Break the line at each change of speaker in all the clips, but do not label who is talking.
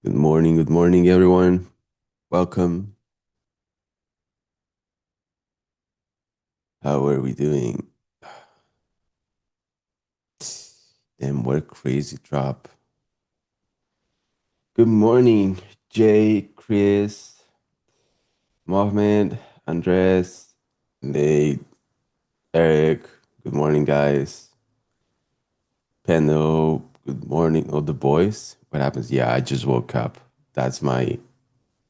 Good morning, everyone. Welcome. How are we doing? Damn, what a crazy drop. Good morning, Jay, Chris, Mohammed, Andres, Nate, Eric. Good morning, guys. Pendo, good morning. Oh, the boys. What happens? Yeah, I just woke up. That's my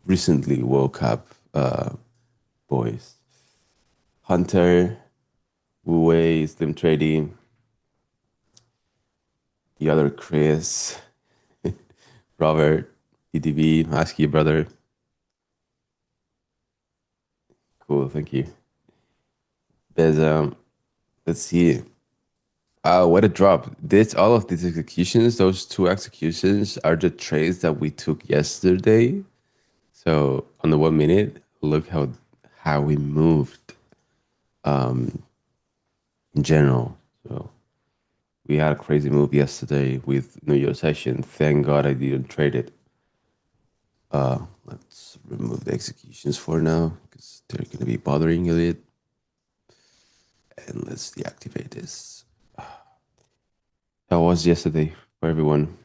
recently woke up boys. Hunter, Wu Wei, Slim Trading, the other Chris. Robert, EDB, ask you, brother. Cool, thank you. There's let's see. What a drop. This all of these executions, those two executions are the trades that we took yesterday. So on the 1 minute, look how we moved in general. So we had a crazy move yesterday with New York session. Thank God I didn't trade it. Let's remove the executions for now because they're gonna be bothering a bit. And let's deactivate this. How was yesterday for everyone?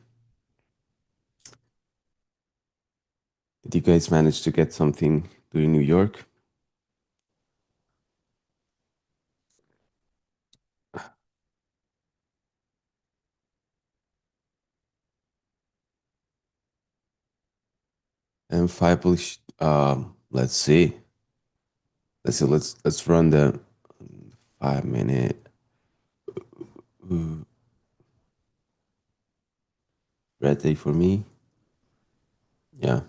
Did you guys manage to get something during New York? And five bullish. Let's see. Let's run the 5 minute. Ooh, red day for me. Yeah,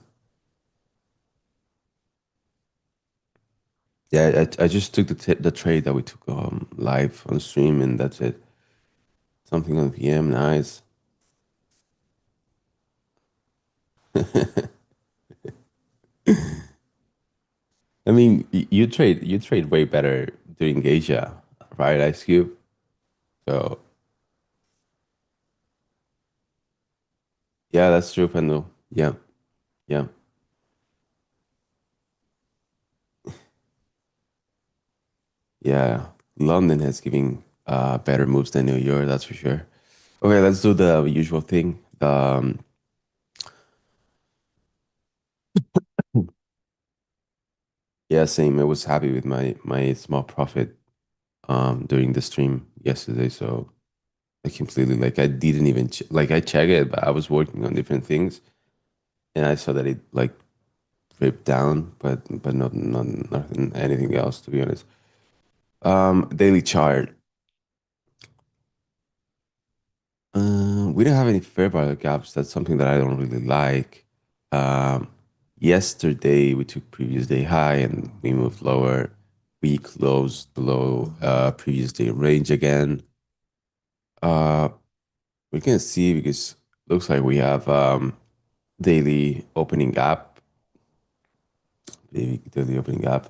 yeah. I just took the trade that we took live on stream, and that's it. Something on PM. Nice. I mean, you trade way better during Asia, right, Ice Cube? So yeah, that's true, Pendo. Yeah, yeah. Yeah, London has given better moves than New York, that's for sure. Okay, let's do the usual thing. Yeah, same. I was happy with my small profit during the stream yesterday, so I completely like I didn't even ch like I checked it, but I was working on different things and I saw that it like ripped down, but not nothing anything else to be honest. Daily chart. We don't have any fair value gaps. That's something that I don't really like. Um, Yesterday we took previous day high and we moved lower. We closed below previous day range again. Uh, we can see because looks like we have daily opening gap. Daily opening gap.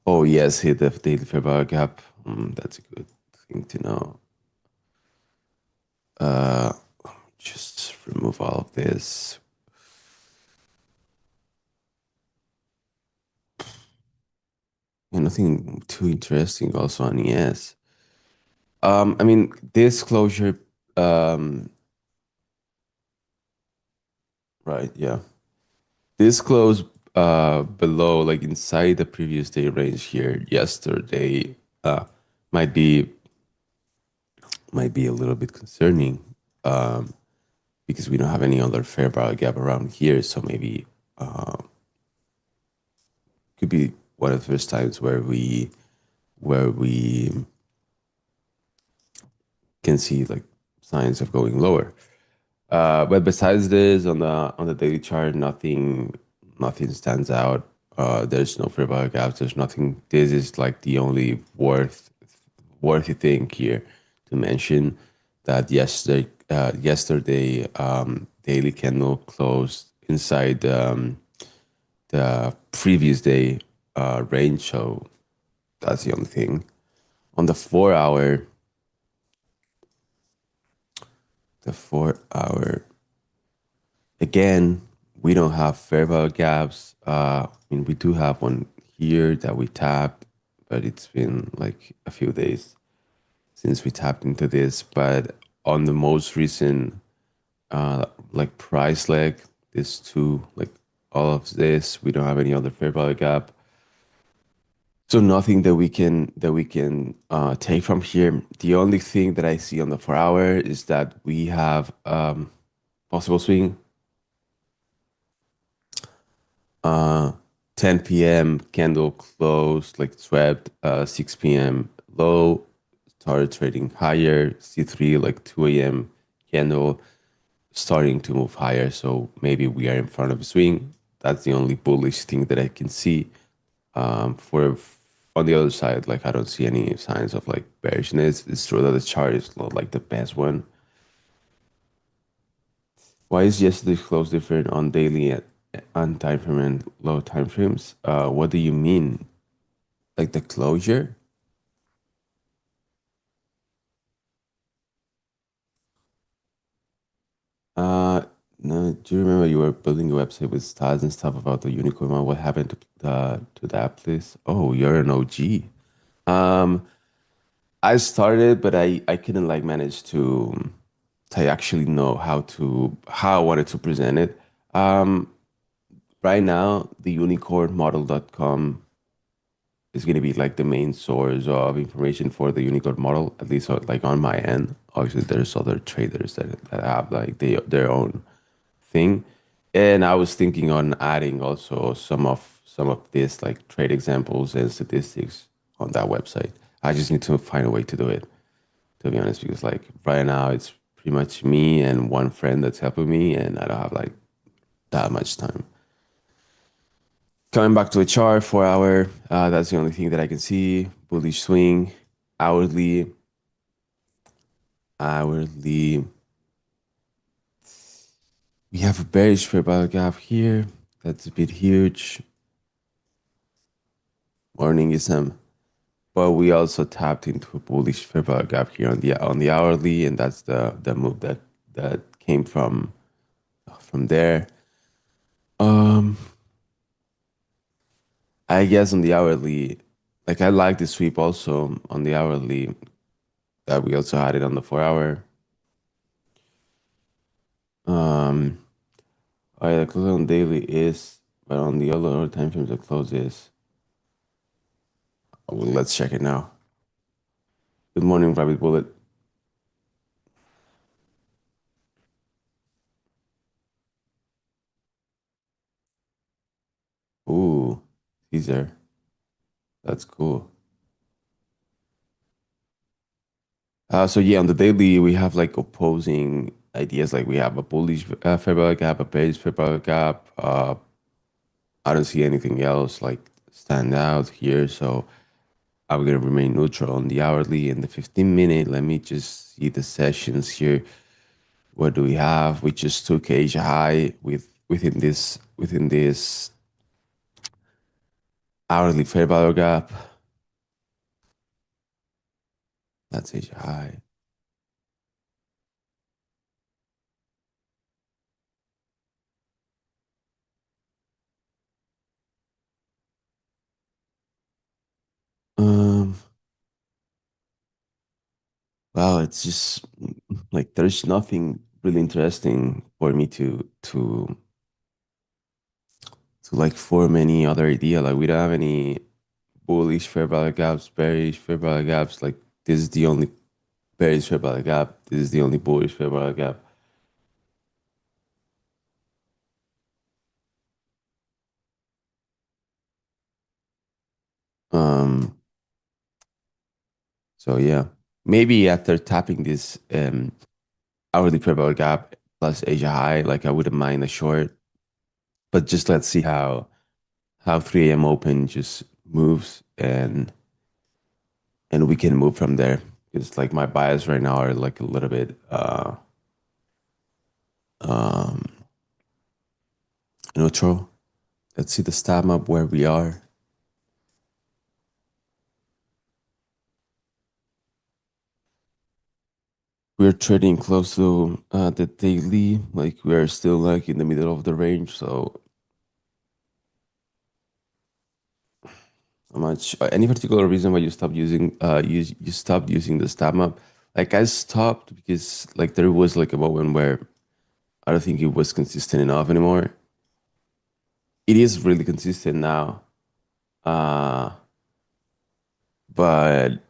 Oh yes, hit the daily fair value gap. That's a good thing to know. Uh, just remove all of this. Yeah, nothing too interesting also on ES. I mean, this closure, um, right, yeah. This close below, like inside the previous day range here yesterday, uh might be might be a little bit concerning, um, because we don't have any other fair value gap around here. So maybe could be one of the first times where we can see like signs of going lower. But besides this, on the daily chart, nothing stands out. There's no fair value gaps. There's nothing. This is like the only worthy thing here to mention that yesterday daily candle closed inside the previous day range. So that's the only thing. On the 4 hour again. We don't have fair value gaps. I mean, we do have one here that we tapped, but it's been like a few days since we tapped into this. But on the most recent like price leg, this two, like all of this, we don't have any other fair value gap. So nothing that we can take from here. The only thing that I see on the 4 hour is that we have possible swing, uh 10 p.m. candle closed, like swept, 6 p.m. low, started trading higher, C3 like 2 a.m. candle starting to move higher. So maybe we are in front of a swing. That's the only bullish thing that I can see. For on the other side, like I don't see any signs of like bearishness. It's true that the chart is not like the best one. Why is yesterday's close different on daily and time frame and low time frames? What do you mean? Like the closure? Uh, no, do you remember you were building a website with stats and stuff about the unicorn one? What happened to that, please? Oh, you're an OG. Um, I started, but I couldn't like manage to actually know how I wanted to present it. Um, right now, the unicornmodel.com is going to be like the main source of information for the Unicode model, at least like on my end. Obviously, there's other traders that have like their own thing. And I was thinking on adding also some of this like trade examples and statistics on that website. I just need to find a way to do it, to be honest, because like right now it's pretty much me and one friend that's helping me, and I don't have like that much time. Coming back to the chart, 4 hour, that's the only thing that I can see. Bullish swing, hourly, hourly. We have a bearish fair value gap here. That's a bit huge. Morning is but we also tapped into a bullish fair value gap here on the hourly, and that's the move that came from there. Um, I guess on the hourly, like I like the sweep also on the hourly that we also had it on the 4 hour. Um, oh yeah, the close on daily is, but on the other time frames the close is. Well, let's check it now. Good morning, Rabbit Bullet. Ooh, Caesar, that's cool. So yeah, on the daily we have like opposing ideas. Like we have a bullish fair value gap, a bearish fair value gap. I don't see anything else like stand out here. So I'm gonna remain neutral on the hourly and the 15 minute. Let me just see the sessions here. What do we have? We just took Asia high within this hourly fair value gap. That's Asia high. Um, wow, it's just like there's nothing really interesting for me to like form any other idea. Like we don't have any bullish fair value gaps, bearish fair value gaps. Like this is the only bearish fair value gap. This is the only bullish fair value gap. Um, so yeah, maybe after tapping this hourly fair value gap plus Asia high, like I wouldn't mind a short. But just let's see how 3 a.m. open just moves, and we can move from there. It's like my bias right now are like a little bit um neutral. Let's see the stat map where we are. we're trading close to the daily, like we're still like in the middle of the range. So how much? Any particular reason why you stopped using you stopped using the stab map? Like I stopped because like there was like a moment where I don't think it was consistent enough anymore. It is really consistent now, uh, but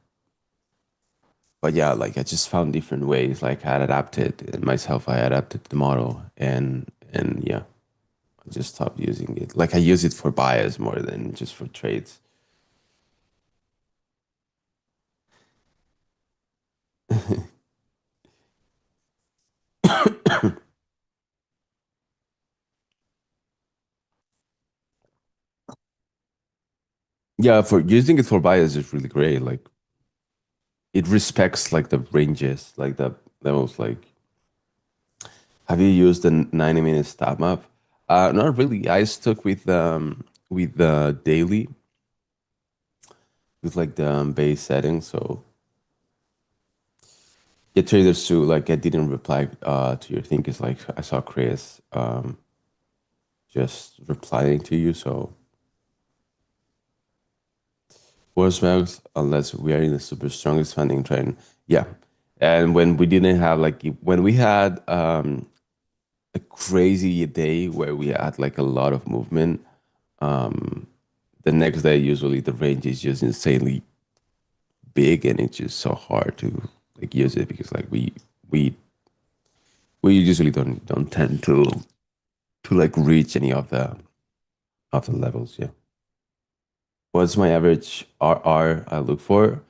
yeah, like I just found different ways. Like I adapted myself. I adapted the model, and yeah, I just stopped using it. Like I use it for bias more than just for trades. Yeah, for using it for bias is really great. Like it respects like the ranges, like the levels. Like, have you used the 90-minute stat map? Not really. I stuck with the daily with like the base settings. So yeah, traders too. Like I didn't reply to your thing because like I saw Chris just replying to you. So worst mouse unless we are in the super strong expanding trend. Yeah. And when we didn't have like when we had a crazy day where we had like a lot of movement, um the next day usually the range is just insanely big and it's just so hard to like use it because like we we usually don't tend to like reach any of the levels. Yeah. What's my average RR I look for?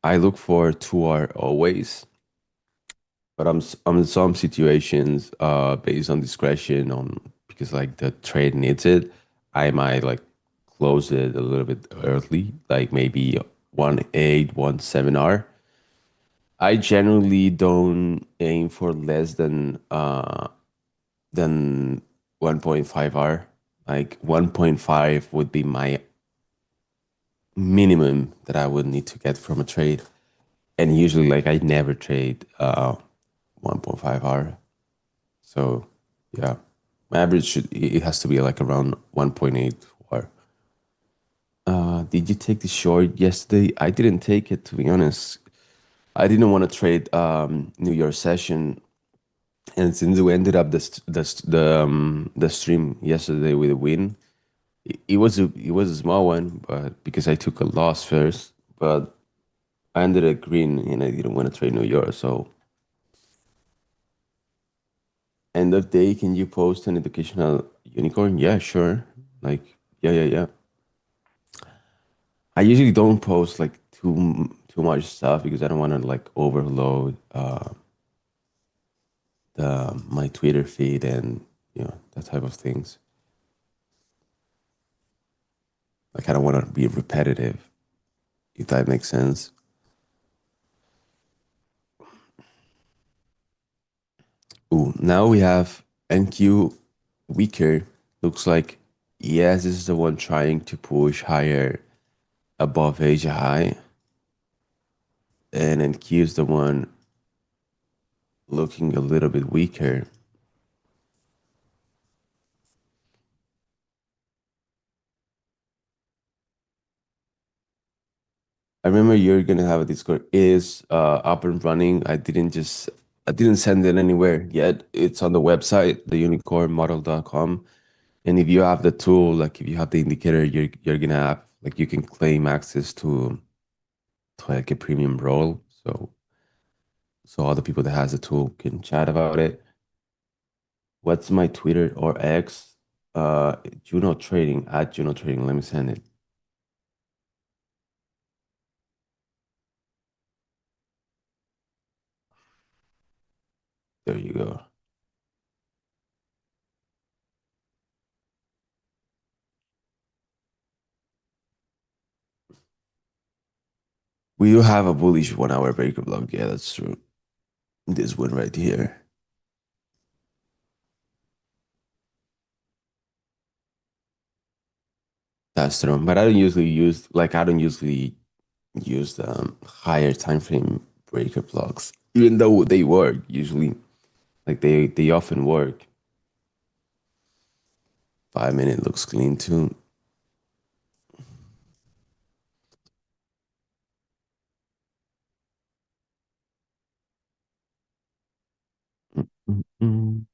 I look for 2R always, but I'm in some situations based on discretion on because like the trade needs it, I might like close it a little bit early, like maybe 1.8, 1.7R. I generally don't aim for less than 1.5R. Like 1.5 would be my minimum that I would need to get from a trade. And usually like I never trade 1.5R. So yeah, my average should it has to be like around 1.8 or did you take the short yesterday? I didn't take it to be honest. I didn't want to trade New York session, and since we ended up the stream yesterday with a win, it was a small one, but because I took a loss first, but I ended up green and I didn't want to trade New York. So end of day, can you post an educational unicorn? Yeah, sure. Like yeah. I usually don't post like too much stuff because I don't want to like overload the my Twitter feed and that type of things. Like I don't want to be repetitive, if that makes sense. Ooh, now we have NQ weaker. Looks like yes, this is the one trying to push higher above Asia high, and NQ is the one looking a little bit weaker. I remember you're gonna have a Discord. It is up and running. I didn't send it anywhere yet. It's on the website, the unicornmodel.com. And if you have the tool, like if you have the indicator, you're gonna have like you can claim access to like a premium role. So all the people that has the tool can chat about it. What's my Twitter or X? Juno Trading at Juno Trading. Let me send it. There you go. We do have a bullish 1 hour breaker block. Yeah, that's true. This one right here. That's true. But I don't usually use the higher time frame breaker blocks. even though they work usually, like they often work. 5 minute looks clean too. Mm-mm.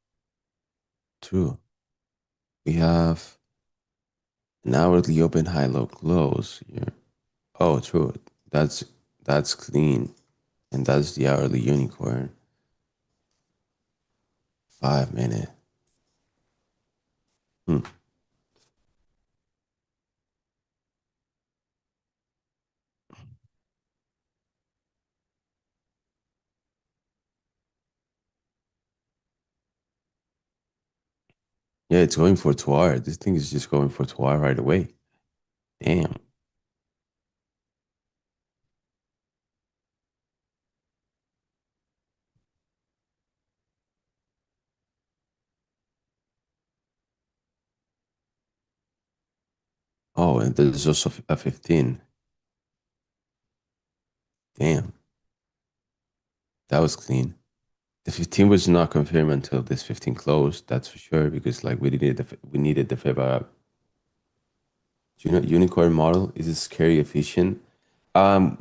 True. We have an hourly open, high, low, close here. Oh, true. That's that's clean, and that's the hourly unicorn. 5 minute. Hmm. Yeah, it's going for 2 hour. This thing is just going for 2 hour right away. Damn. Oh, and there's also a 15. Damn, that was clean. The 15 was not confirmed until this 15 closed. That's for sure because like we needed the favor. Unicorn model is scary efficient.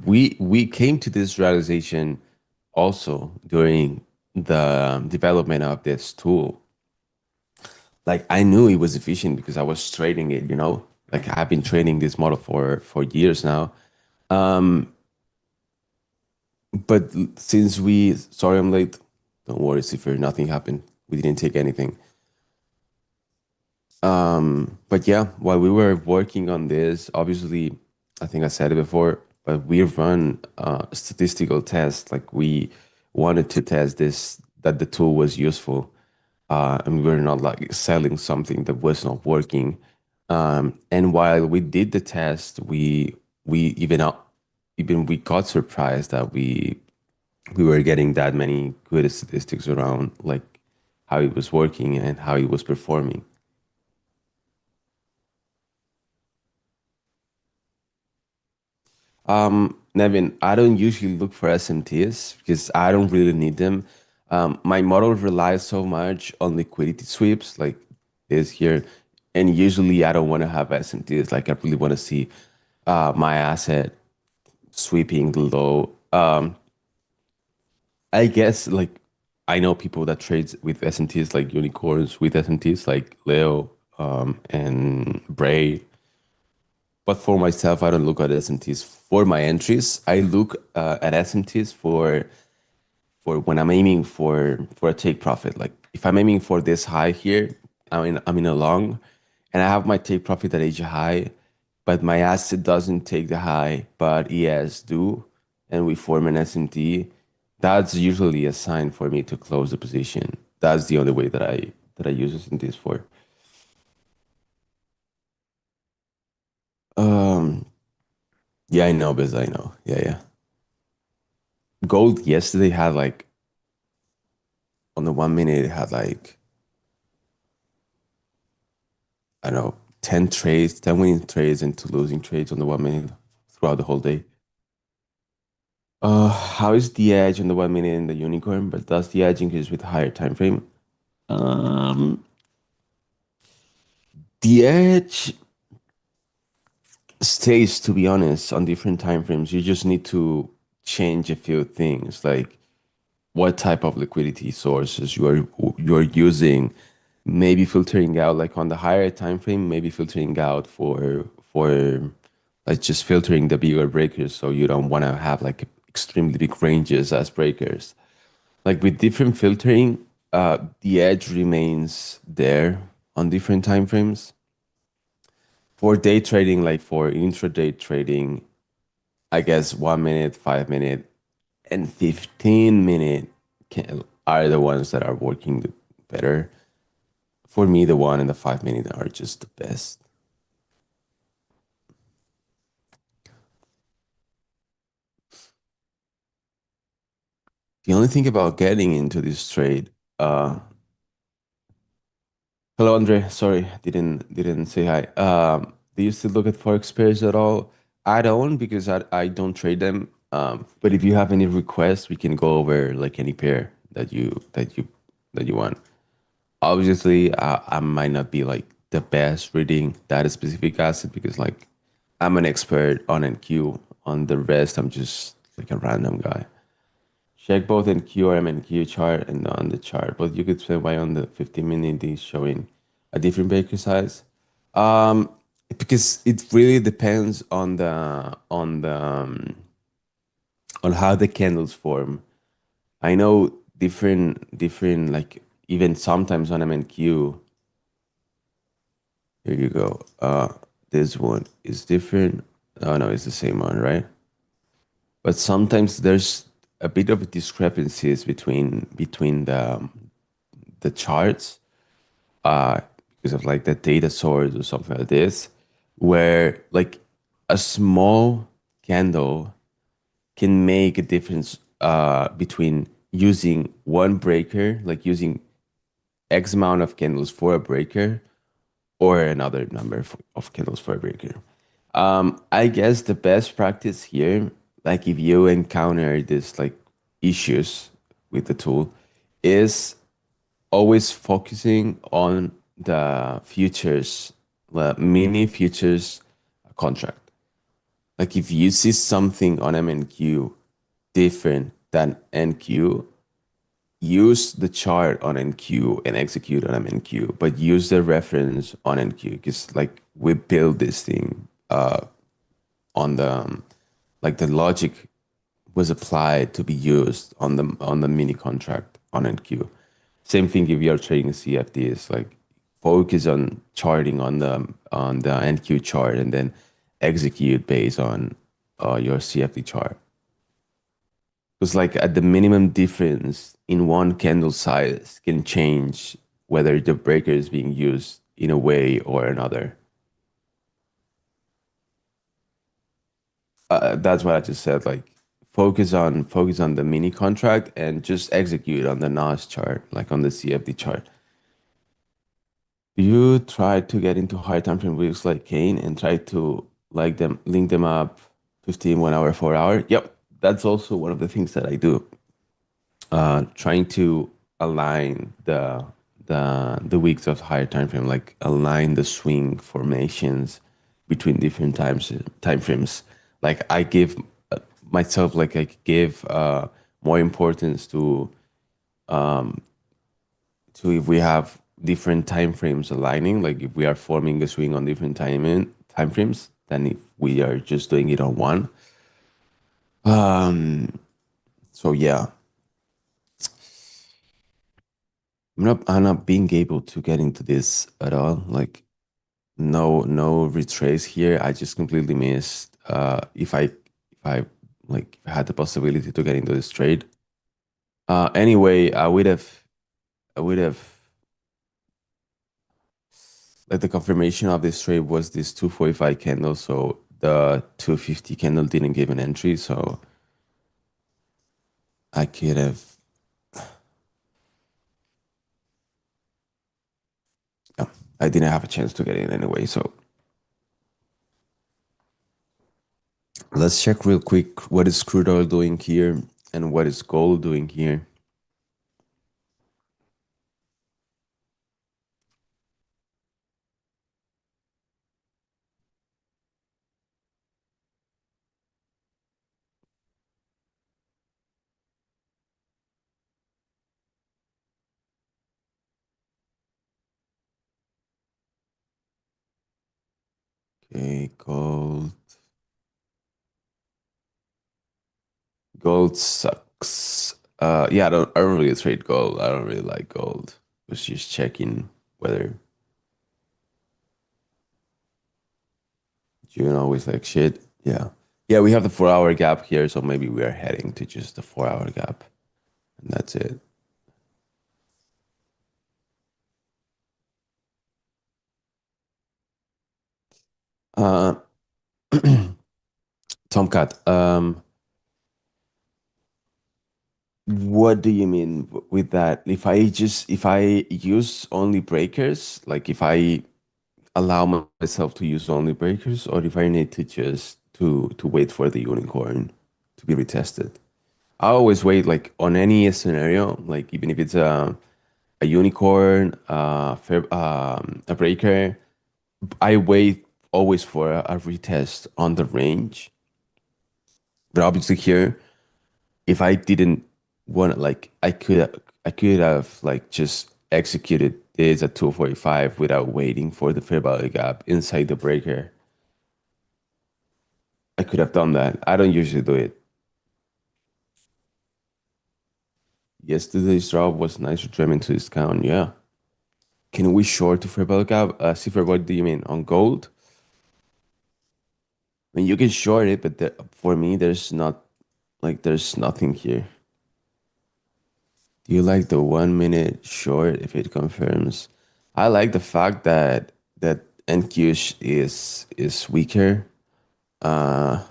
We came to this realization also during the development of this tool. Like I knew it was efficient because I was trading it, you know. Like I've been trading this model for years now. Um, but since we, sorry, I'm late. Don't worry, Cipher, nothing happened. We didn't take anything. But yeah, while we were working on this, obviously, I think I said it before, but we run statistical tests. Like we wanted to test this, that the tool was useful, and we were not like selling something that was not working. And while we did the test, we even we got surprised that we were getting that many good statistics around like how it was working and how it was performing. Nevin, I don't usually look for SMTs because I don't really need them. My model relies so much on liquidity sweeps like this here, and usually I don't want to have SMTs. Like I really want to see my asset sweeping low. I guess like I know people that trades with SMTs like unicorns with SMTs like Leo and Bray. But for myself, I don't look at SMTs for my entries. I look at SMTs for when I'm aiming for a take profit. Like if I'm aiming for this high here, I'm in a long, and I have my take profit at age high, but my asset doesn't take the high, but ES do, and we form an SMT. That's usually a sign for me to close the position. That's the only way that I use SMTs for. Um, yeah, I know, Biz. I know. Yeah, yeah. Gold yesterday had like on the 1 minute it had like I don't know 10 trades, 10 winning trades and two losing trades on the 1 minute throughout the whole day. How is the edge on the 1 minute in the unicorn? But does the edge increase with higher time frame? Um, the edge stays, to be honest, on different time frames. You just need to change a few things, like what type of liquidity sources you're using, maybe filtering out like on the higher time frame, maybe filtering out for like just filtering the bigger breakers so you don't want to have like extremely big ranges as breakers. Like with different filtering, the edge remains there on different time frames. For day trading, like for intraday trading, I guess 1 minute, 5 minute, and 15 minute are the ones that are working better. For me, the 1 and the 5 minute are just the best. The only thing about getting into this trade, uh, hello Andre, sorry, didn't say hi. Do you still look at forex pairs at all? I don't because I don't trade them. But if you have any requests, we can go over like any pair that you want. Obviously, I might not be like the best reading that specific asset because like I'm an expert on NQ. On the rest, I'm just like a random guy. Check both NQ or MNQ chart and on the chart, but you could say why on the 15-minute is showing a different baker size. Um, because it really depends on how the candles form. I know different like even sometimes on MNQ. Here you go. This one is different. Oh no, it's the same one, right? But sometimes there's a bit of discrepancies between the charts, uh, because of like the data source or something like this, where like a small candle can make a difference between using one breaker, like using X amount of candles for a breaker, or another number of candles for a breaker. I guess the best practice here, like if you encounter this like issues with the tool, is always focusing on the futures, the mini futures contract. Like if you see something on MNQ different than NQ, use the chart on NQ and execute on MNQ, but use the reference on NQ because like we build this thing on the like the logic was applied to be used on the mini contract on NQ. Same thing if you're trading CFDs, like focus on charting on the NQ chart and then execute based on your CFD chart. Because like at the minimum difference in one candle size can change whether the breaker is being used in a way or another. That's what I just said. Like focus on the mini contract and just execute on the NAS chart, like on the CFD chart. Do you try to get into higher time frame weeks like Kane and try to like them link them up 15, 1 hour, 4 hour? Yep. That's also one of the things that I do. Trying to align the weeks of higher time frame, like align the swing formations between different time frames. Like I give myself like I give more importance to if we have different time frames aligning, like if we are forming a swing on different time frames than if we are just doing it on one. So yeah, I'm not being able to get into this at all. Like no retrace here. I just completely missed if I like had the possibility to get into this trade. Anyway, I would have like the confirmation of this trade was this 245 candle, so the 250 candle didn't give an entry, so I could have yeah, I didn't have a chance to get in anyway. So let's check real quick what is crude oil doing here and what is gold doing here. Okay, gold. Gold sucks. Yeah, I don't really trade gold. I don't really like gold. Was just checking whether Juno is like shit. Yeah. Yeah, we have the 4 hour gap here, so maybe we are heading to just the 4 hour gap. And that's it. Uh Tomcat, what do you mean with that? If I use only breakers, like if I allow myself to use only breakers, or if I need to just to wait for the unicorn? to be retested. I always wait like on any scenario, like even if it's a unicorn, a breaker, I wait always for a retest on the range. But obviously here, if I didn't want like I could have like just executed this at 245 without waiting for the fair value gap inside the breaker. I could have done that. I don't usually do it. Yesterday's drop was nice returning to discount. Yeah. Can we short to fair value gap? Cipher, what do you mean? On gold? I mean, you can short it, but for me, there's nothing here. Do you like the 1 minute short if it confirms? I like the fact that NQ is weaker. Uh,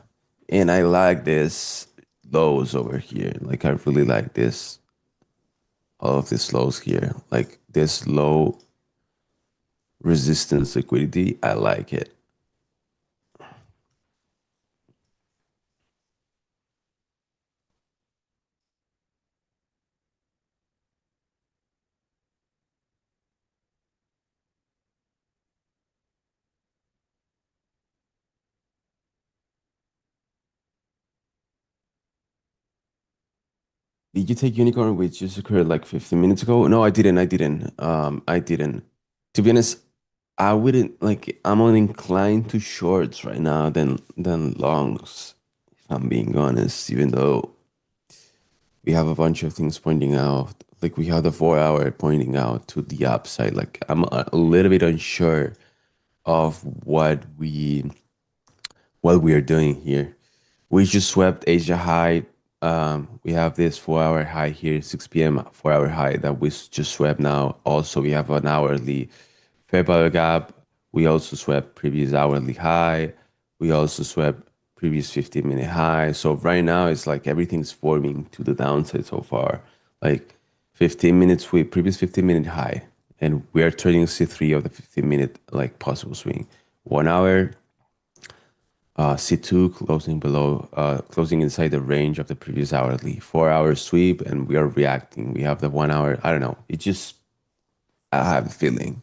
and I like this lows over here. Like I really like this all of these lows here. Like this low resistance liquidity. I like it. Did you take unicorn which just occurred like 15 minutes ago? No, I didn't. I didn't. To be honest, I wouldn't like I'm more inclined to shorts right now than longs, if I'm being honest, even though we have a bunch of things pointing out. Like we have the 4 hour pointing out to the upside. Like I'm a little bit unsure of what we are doing here. We just swept Asia high. We have this 4 hour high here, 6 p.m. 4 hour high that we just swept now. Also, we have an hourly fair value gap. We also swept previous hourly high. We also swept previous 15-minute high. So right now it's like everything's forming to the downside so far. Like 15 minutes with previous 15-minute high. And we are trading C3 of the 15-minute like possible swing. 1 hour C2 closing below, closing inside the range of the previous hourly. 4 hour sweep, and we are reacting. We have the 1 hour. I don't know. It just, I have a feeling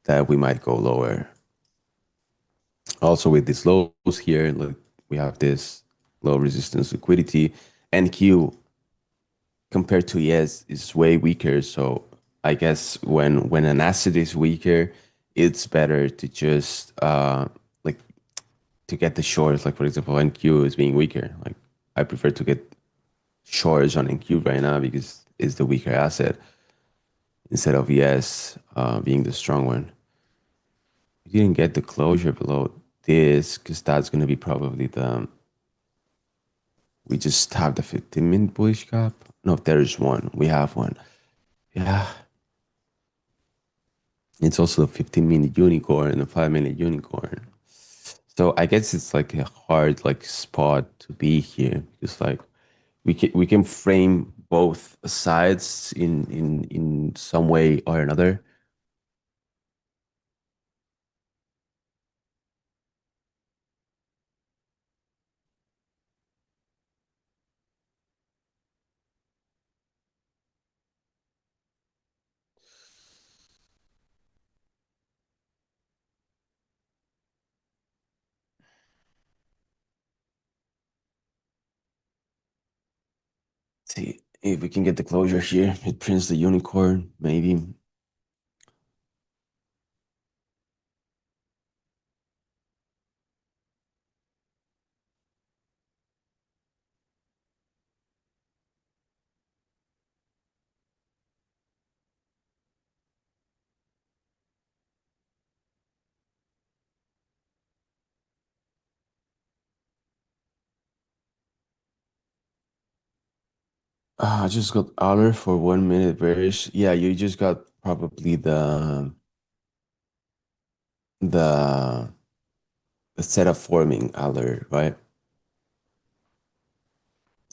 that we might go lower. Also, with these lows here, look, we have this low resistance liquidity. NQ compared to ES is way weaker. So I guess when an asset is weaker, it's better to just like to get the shorts. Like for example, NQ is being weaker. Like I prefer to get shorts on NQ right now because it's the weaker asset instead of ES being the strong one. We didn't get the closure below this because that's gonna be probably the we just have the 15-minute bullish gap. No, there's one. We have one. Yeah. It's also a 15-minute unicorn and a 5 minute unicorn. So I guess it's like a hard like spot to be here because like we can frame both sides in some way or another. See if we can get the closure here. It prints the unicorn, maybe. I just got alert for 1 minute bearish. Yeah, you just got probably the the setup forming alert, right?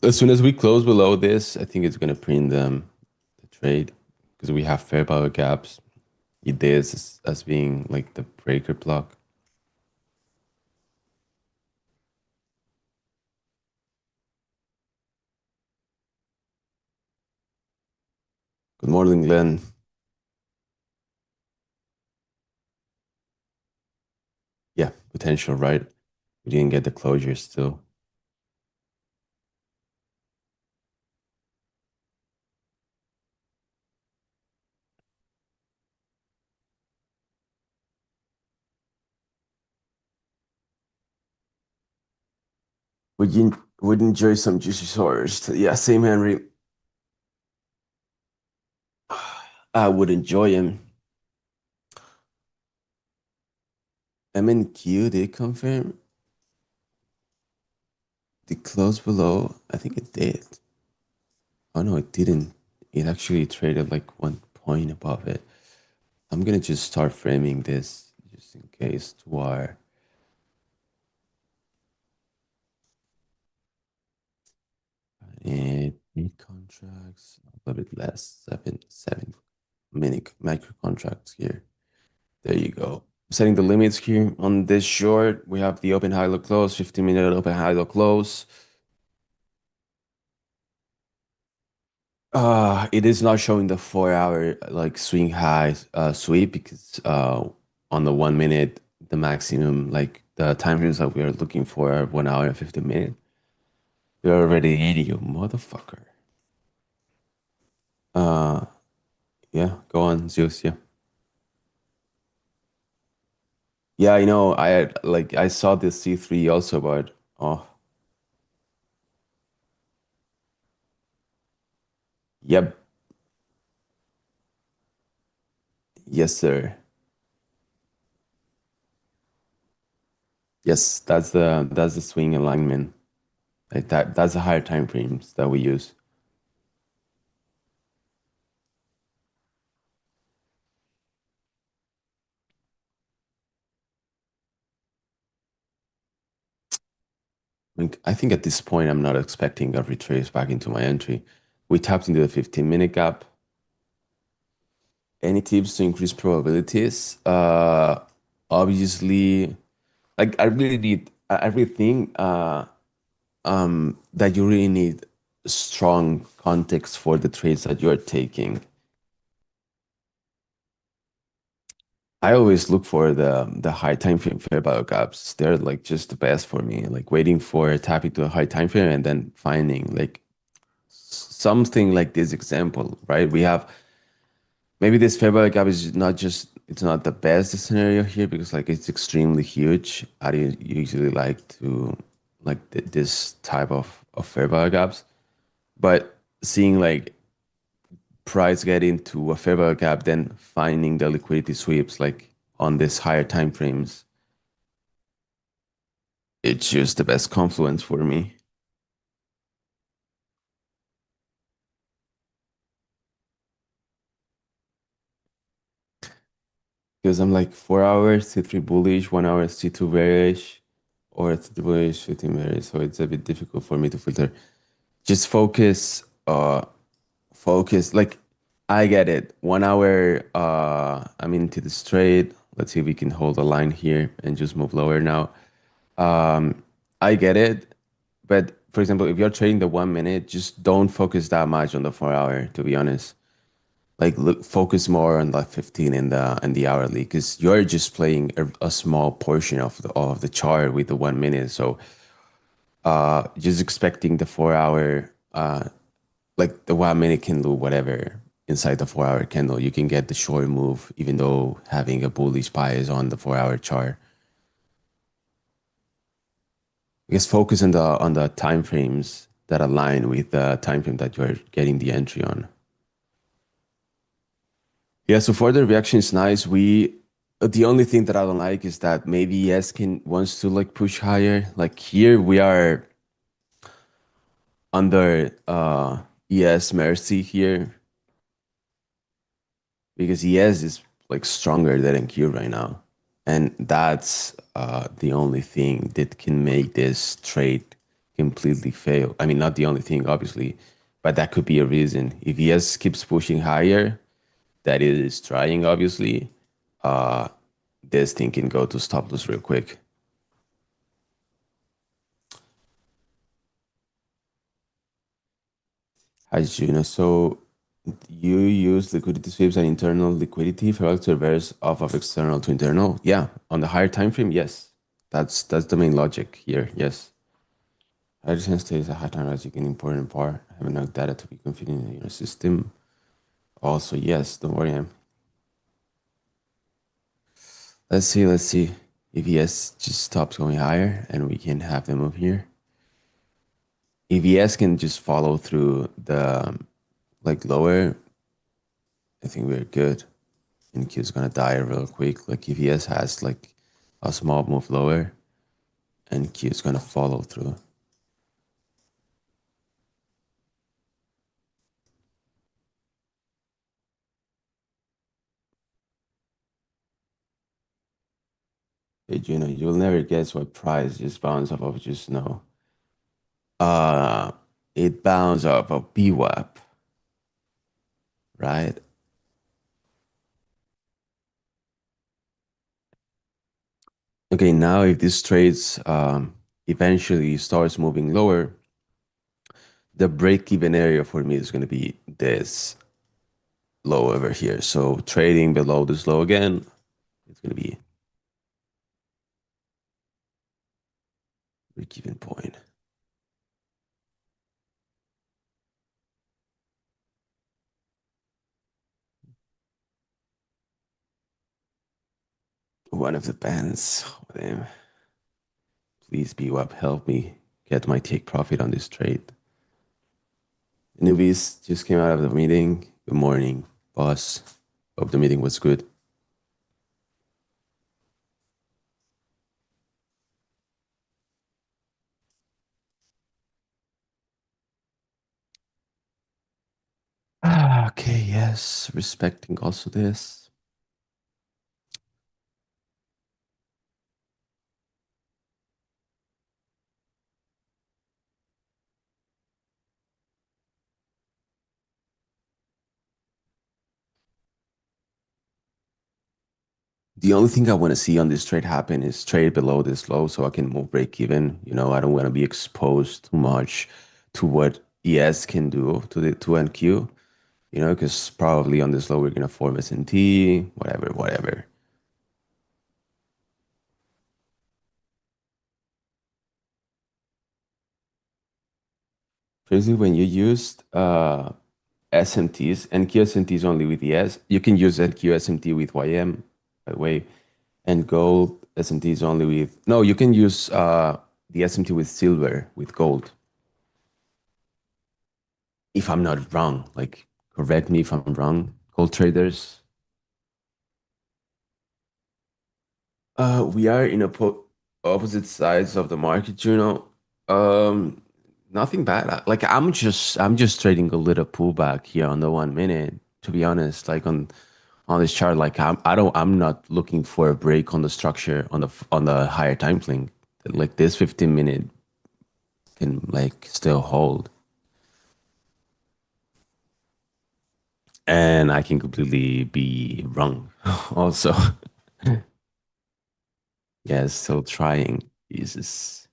As soon as we close below this, I think it's gonna print the trade because we have fair value gaps. It is as being like the breaker block. Good morning, Glenn. Yeah, potential, right? We didn't get the closure still. Would enjoy some juicy sours. Yeah, same Henry. I would enjoy him. MNQ did confirm the close below. I think it did. Oh no, it didn't. It actually traded like 1 point above it. I'm gonna just start framing this just in case to our eight contracts, a little bit less, seven micro contracts here. There you go. Setting the limits here on this short, we have the open high low close, 15-minute open high low close. It is not showing the 4 hour like swing high sweep because on the 1 minute the maximum like the time frames that we are looking for are 1 hour and 15 minutes. You're already 80, you motherfucker. Uh yeah, go on, Zeus, yeah. Yeah, I know. I saw this C3 also, but oh yep, yes, sir. Yes, that's the swing alignment. Like that's the higher time frames that we use. I think at this point I'm not expecting a retrace back into my entry. We tapped into the 15-minute gap. Any tips to increase probabilities? Obviously, like I really think that you really need strong context for the trades that you're taking. I always look for the high time frame fair value gaps. They're like just the best for me. Like waiting for tapping to a high time frame and then finding like something like this example, right? We have maybe this fair value gap is not just it's not the best scenario here because like it's extremely huge. I usually like to like this type of fair value gaps, but seeing like price get into a fair value gap, then finding the liquidity sweeps like on this higher time frames, it's just the best confluence for me. Because I'm like 4 hours C3 bullish, 1 hour C2 bearish, or C2 bullish, C2 bearish. So it's a bit difficult for me to filter. Just focus. Like I get it. 1 hour, I'm into the straight. Let's see if we can hold a line here and just move lower now. Um, I get it. But for example, if you're trading the 1 minute, just don't focus that much on the 4 hour, to be honest. Like look, focus more on the 15 and the hourly because you're just playing a small portion of the chart with the 1 minute. So just expecting the 4 hour like the 1 minute candle, whatever, inside the 4 hour candle, you can get the short move even though having a bullish bias on the 4 hour chart. I guess focus on the time frames that align with the time frame that you're getting the entry on. Yeah, so for the reaction is nice. We the only thing that I don't like is that maybe yes can wants to like push higher. Like here we are under ES mercy here because ES is like stronger than NQ right now. And that's the only thing that can make this trade completely fail. I mean, not the only thing, obviously, but that could be a reason. If ES keeps pushing higher, that it is trying, obviously, uh, this thing can go to stop loss real quick. Hi, Juno. So You use liquidity sweeps and internal liquidity for to reverse off of external to internal. Yeah, on the higher time frame, yes. That's the main logic here. Yes. Resistance stays a high time as you can import and par. Have enough data to be confident in your system. Also, yes, don't worry. Let's see, let's see. If ES just stops going higher and we can have them move here. If ES can just follow through the like lower, I think we're good. And Q is gonna die real quick. Like if ES has like a small move lower and Q is gonna follow through. Hey Juno, you'll never guess what price just bounced off of just now. Uh it bounced off of BWAP, right? Okay, now if this trades eventually starts moving lower, the break-even area for me is going to be this low over here. So trading below this low again, it's going to be break-even point. One of the bands. Oh, damn. Please be up, help me get my take profit on this trade. Newbies just came out of the meeting. Good morning, boss. Hope the meeting was good. Okay, yes, respecting also this. The only thing I want to see on this trade happen is trade below this low so I can move break even. You know, I don't want to be exposed too much to what ES can do to the 2NQ, you know, because probably on this low we're going to form S&T, whatever, whatever. Basically, when you used SMTs, NQ SMTs only with ES, you can use NQ SMT with YM, by the way, and gold SMTs only with, no, you can use the SMT with silver, with gold. If I'm not wrong, like correct me if I'm wrong, gold traders. We are in opposite sides of the market, you know. Um, Nothing bad. Like I'm just trading a little pullback here on the 1 minute. To be honest, like on this chart, like I'm not looking for a break on the structure on the higher time frame. Like this 15 minute can like still hold, and I can completely be wrong. Also, yeah, still trying. Jesus.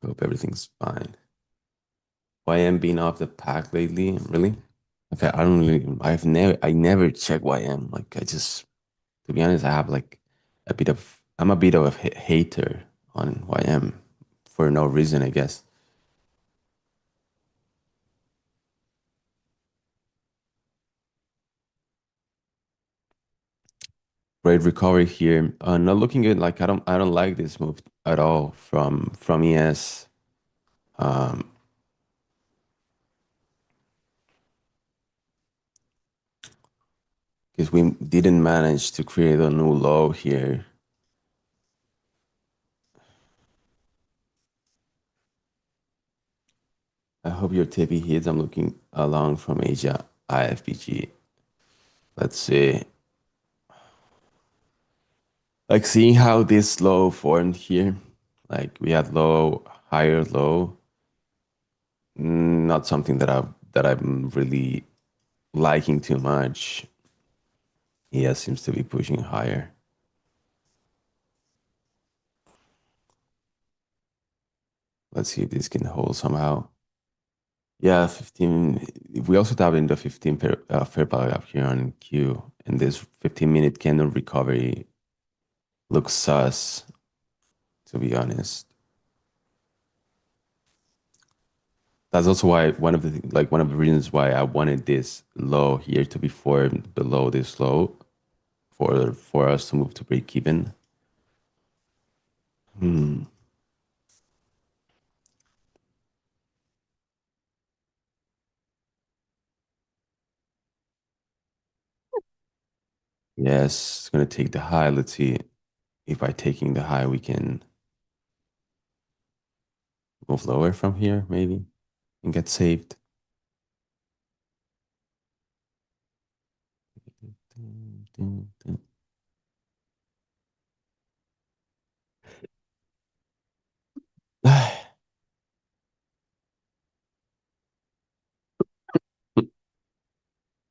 Hope everything's fine. YM being off the pack lately, really? Okay, I don't really. I never check YM. Like I just, to be honest, I have like a bit of. I'm a bit of a hater on YM for no reason, I guess. Great recovery here. Not looking good. Like I don't like this move at all from ES. Um, because we didn't manage to create a new low here. I hope your TP hits. I'm looking along from Asia IFBG. Let's see. Like seeing how this low formed here. Like we had low, higher low. Not something that I'm really liking too much. Yeah, seems to be pushing higher. Let's see if this can hold somehow. Yeah, 15. We also dive into 15 fair value up here on Q, and this 15-minute candle recovery looks sus, to be honest. That's also why one of the reasons why I wanted this low here to be formed below this low for us to move to break even. Hmm. Yes, it's gonna take the high. Let's see if by taking the high we can move lower from here, maybe, and get saved.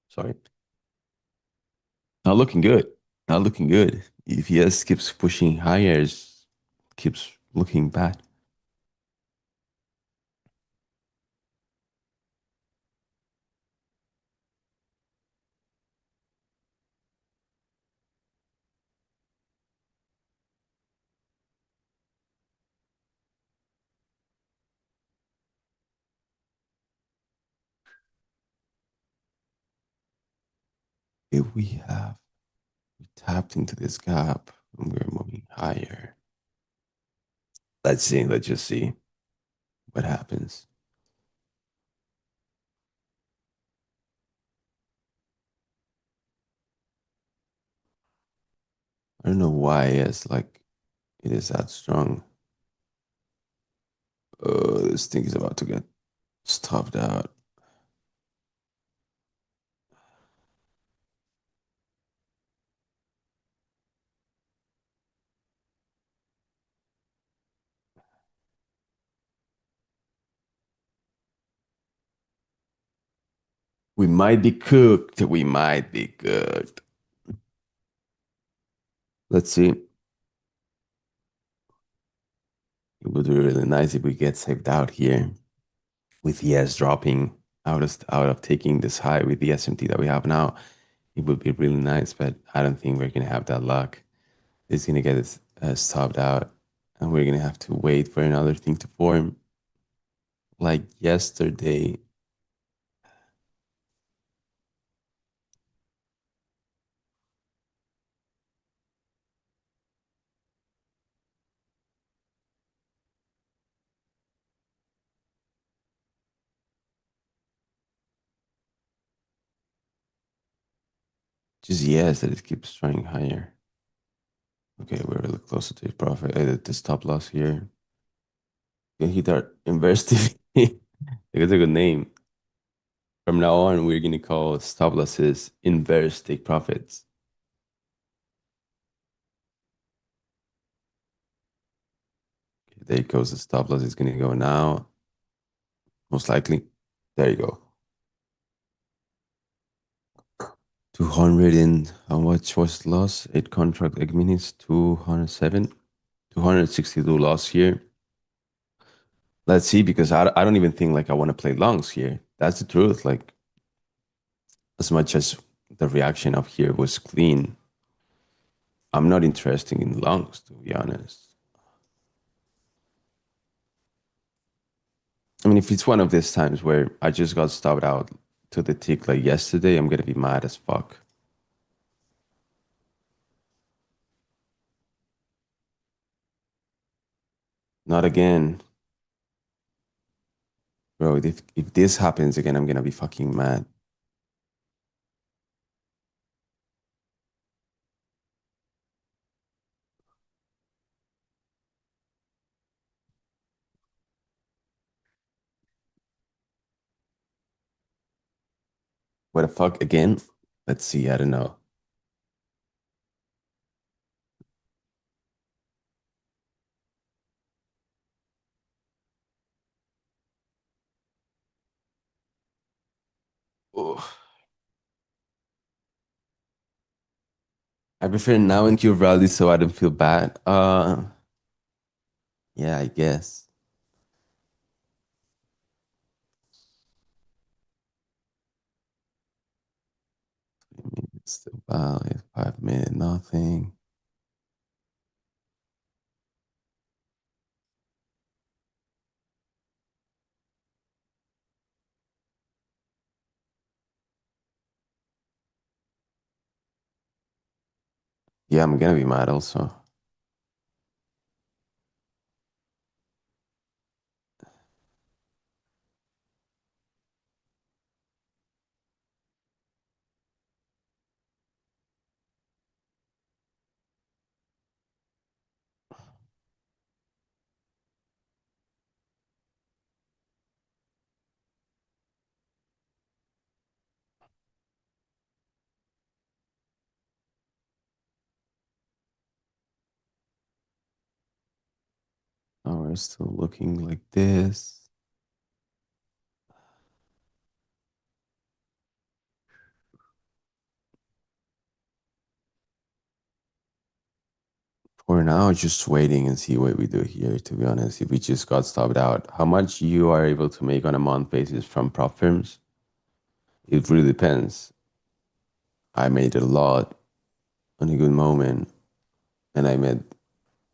Sorry. Not looking good. Not looking good. If ES keeps pushing higher, keeps looking bad. If we tapped into this gap and we're moving higher. Let's see. Let's just see what happens. I don't know why it's like it is that strong. This thing is about to get stopped out. We might be cooked. We might be cooked. Let's see. It would be really nice if we get saved out here with ES dropping out of taking this high with the SMT that we have now. It would be really nice, but I don't think we're gonna have that luck. It's gonna get us stopped out, and we're gonna have to wait for another thing to form. Like yesterday, just yes, that it keeps trying higher. Okay, we're really close to the profit, the stop loss here. We can hit our inverse TV. That's a good name. From now on, we're gonna call stop losses inverse take profits. Okay, there goes the stop loss. Is gonna go now, most likely. There you go. 200 and how much was loss? 8 contract egg minutes, 207, 262 loss here. Let's see, because I don't even think like I want to play longs here. That's the truth. Like, as much as the reaction up here was clean, I'm not interested in longs, to be honest. I mean, if it's one of these times where I just got stopped out to the tick like yesterday, I'm gonna be mad as fuck. Not again. Bro, if this happens again, I'm gonna be fucking mad. What the fuck again? Let's see, I don't know. Ugh. I prefer now in Q rally so I don't feel bad. Yeah, I guess. It's still valid. 5 minute, nothing. Yeah, I'm gonna be mad also. Oh, we're still looking like this. For now, just waiting and see what we do here, to be honest. If we just got stopped out, how much you are able to make on a month basis from prop firms, it really depends. I made a lot on a good moment, and I made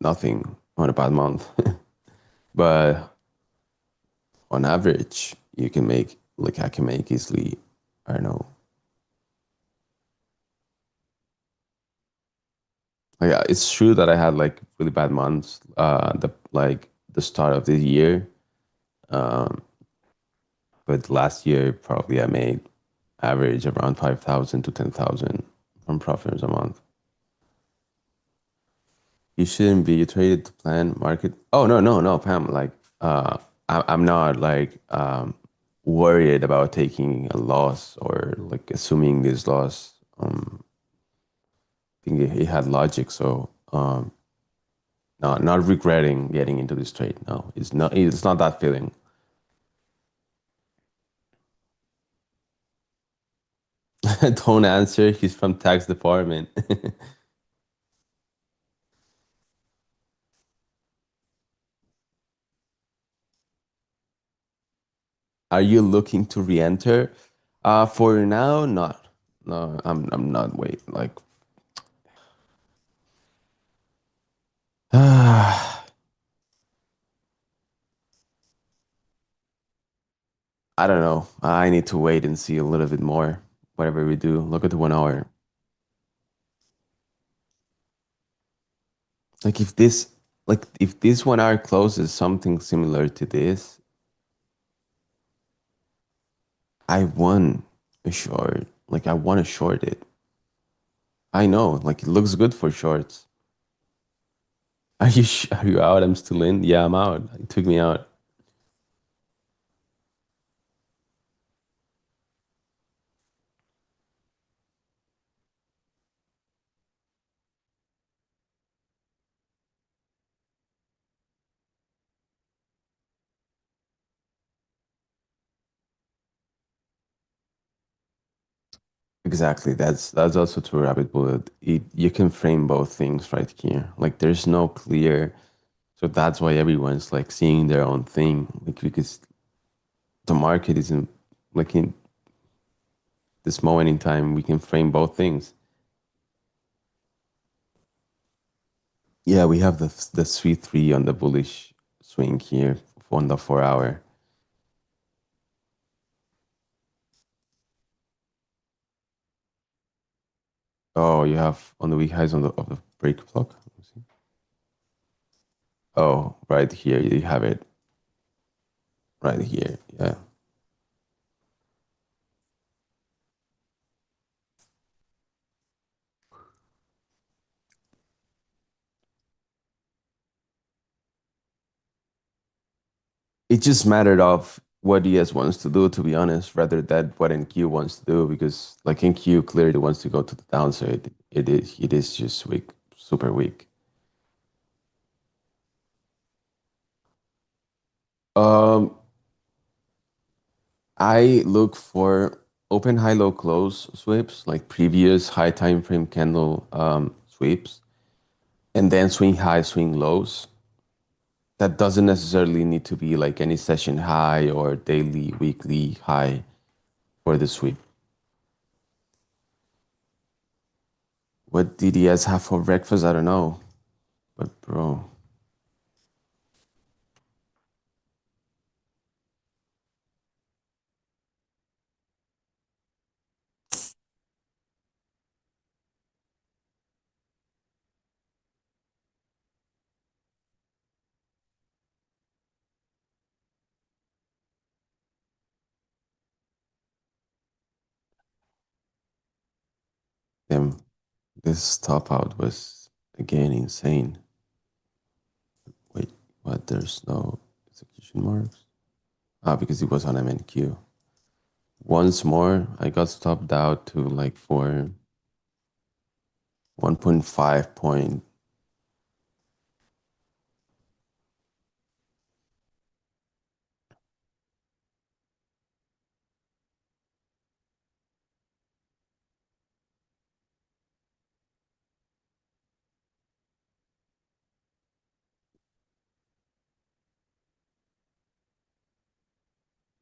nothing on a bad month. But on average, you can make, like, I can make easily, I don't know. Like, it's true that I had like really bad months, the start of this year. Um, but last year, probably I made average around 5,000 to 10,000 from profits a month. You shouldn't be. You traded to plan market. Oh, no, no, no, Pam. Like, I'm not like worried about taking a loss or like assuming this loss. I think it had logic, so not regretting getting into this trade. No, it's not. It's not that feeling. Don't answer. He's from tax department. Are you looking to re-enter? For now, not. No, I'm not. Wait, like, I don't know. I need to wait and see a little bit more. Whatever we do, look at the 1 hour. Like if this 1 hour closes something similar to this, I won a short. Like I want to short it. I know. Like it looks good for shorts. Are you out? I'm still in. Yeah, I'm out. It took me out. Exactly. That's also true, Rabbit Bullet. You can frame both things right here. Like there's no clear. So that's why everyone's like seeing their own thing. Like because the market isn't like in this moment in time, we can frame both things. Yeah, we have the sweet three on the bullish swing here on the 4 hour. Oh, you have on the weak highs on the of the break block. Let me see. Oh, right here you have it. Right here. Yeah. It just mattered of what ES wants to do, to be honest, rather than what NQ wants to do, because like NQ clearly wants to go to the downside. It is just weak, super weak. Um, I look for open high low close sweeps, like previous high time frame candle sweeps, and then swing high, swing lows. That doesn't necessarily need to be like any session high or daily, weekly high for the sweep. What did you guys have for breakfast? I don't know. But bro, damn, this top out was again insane. Wait, what? There's no execution marks? Ah, because it was on MNQ. Once more, I got stopped out to like for 1.5 point.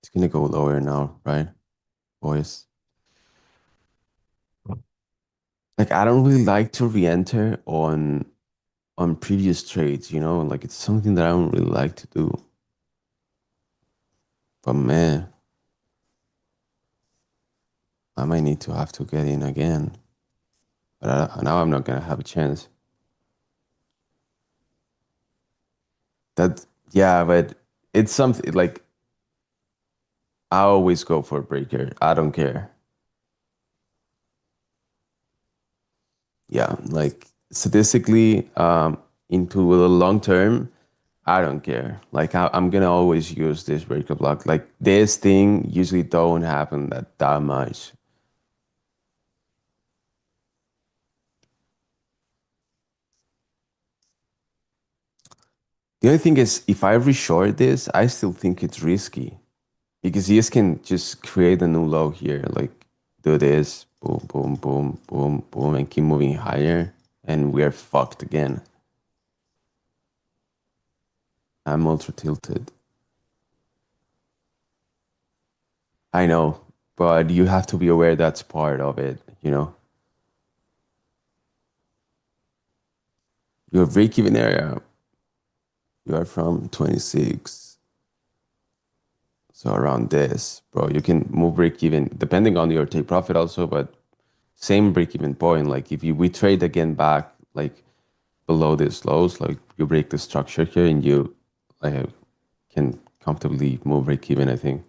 It's gonna go lower now, right, boys? Like I don't really like to re-enter on previous trades, you know, like it's something that I don't really like to do. But man, I might need to have to get in again. But now I'm not gonna have a chance. That yeah, but it's something like I always go for a breaker. I don't care. Yeah, like statistically, into the long term, I don't care. Like I'm gonna always use this breaker block. Like this thing usually don't happen that much. The only thing is, if I reshort this, I still think it's risky because you just can just create a new low here, like do this, boom, boom, boom, boom, boom, and keep moving higher, and we are fucked again. I'm ultra tilted. I know, but you have to be aware that's part of it, you know? Your break-even area, you are from 26. So around this, bro, you can move break-even depending on your take profit also, but same break-even point. Like if you we trade again back like below these lows, like you break the structure here and you like can comfortably move break-even, I think.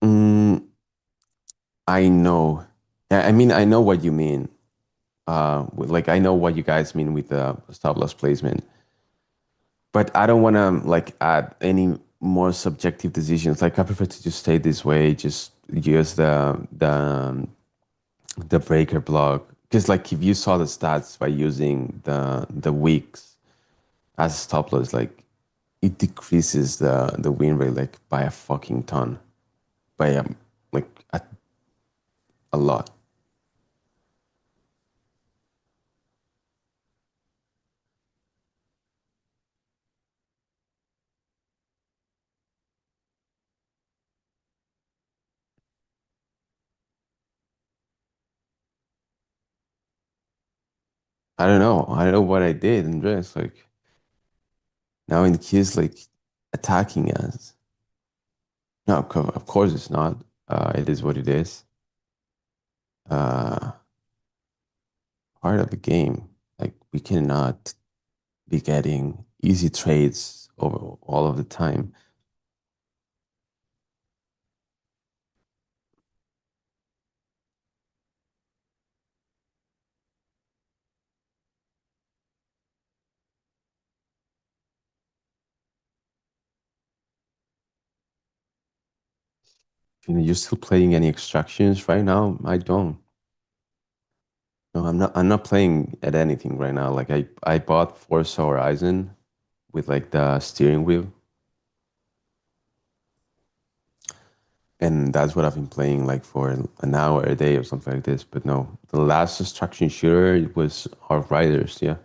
Mm, I know. Yeah, I mean, I know what you mean. Like I know what you guys mean with the stop loss placement, but I don't want to like add any more subjective decisions. Like I prefer to just stay this way, just use the breaker block. Because like if you saw the stats by using the weeks as stop loss, like it decreases the win rate like by a fucking ton, by like a lot. I don't know. I don't know what I did, and just like now in he's like attacking us. No, of course it's not. It is what it is. Uh, Part of the game. Like we cannot be getting easy trades over all of the time. You know, you're still playing any extractions right now? I don't. No, I'm not. I'm not playing at anything right now. Like I bought Forza Horizon with like the steering wheel, and that's what I've been playing like for an hour a day or something like this. But no, the last extraction shooter it was Outriders. Yeah.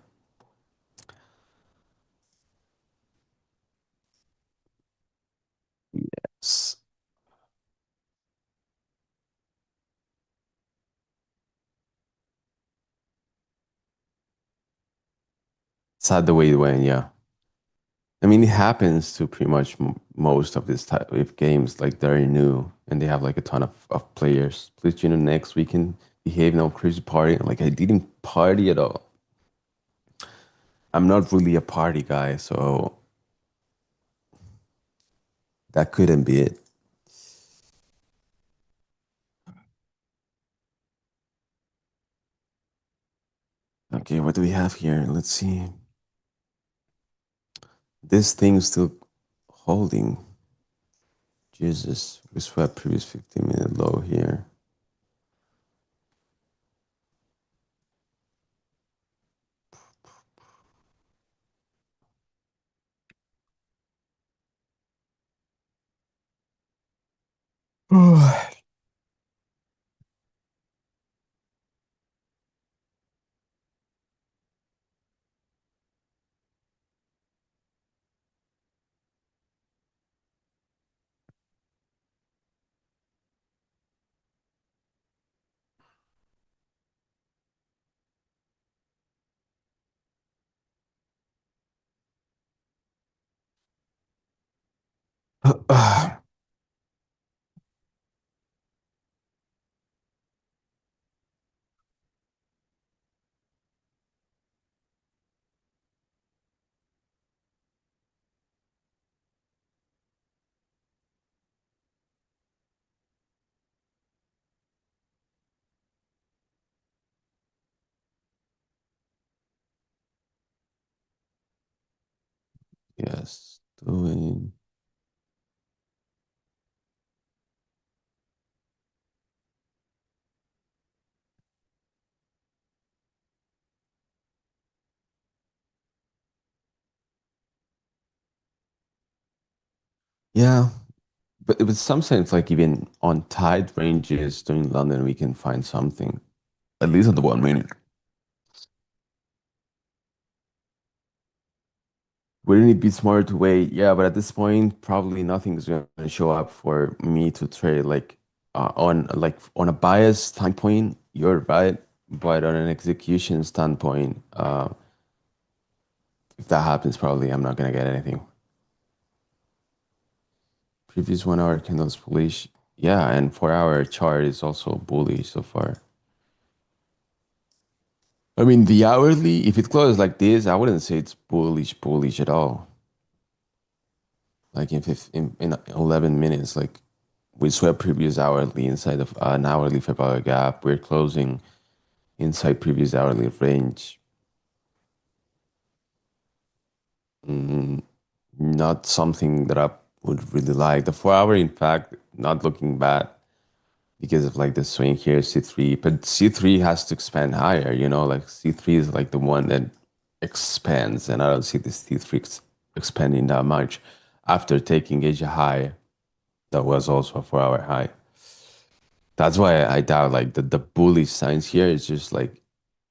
Sad the way it went, yeah. I mean, it happens to pretty much most of this type of games. Like they're new and they have like a ton of players. Please, Juno, next we can behave no crazy party. Like I didn't party at all. I'm not really a party guy, so that couldn't be it. Okay, what do we have here? Let's see. This thing's still holding. Jesus, we swept previous 15-minute low here. Yes, doing. Yeah, but with some sense, like even on tight ranges during London, we can find something. At least on the 1 minute. Wouldn't it be smart to wait? Yeah, but at this point, probably nothing's going to show up for me to trade. On a bias standpoint, you're right, but on an execution standpoint, if that happens, probably I'm not gonna get anything. Previous 1 hour candles bullish, yeah, and 4 hour chart is also bullish so far. I mean, the hourly, if it closes like this, I wouldn't say it's bullish at all. Like in 11 minutes, like we swept previous hourly inside of an hourly 5 hour gap. We're closing inside previous hourly range. Mm, Not something that I would really like. The 4 hour, in fact, not looking bad because of like the swing here, C3. But C3 has to expand higher, like C3 is like the one that expands, and I don't see this C3 expanding that much after taking Asia high. That was also a 4 hour high. That's why I doubt like the bullish signs here is just like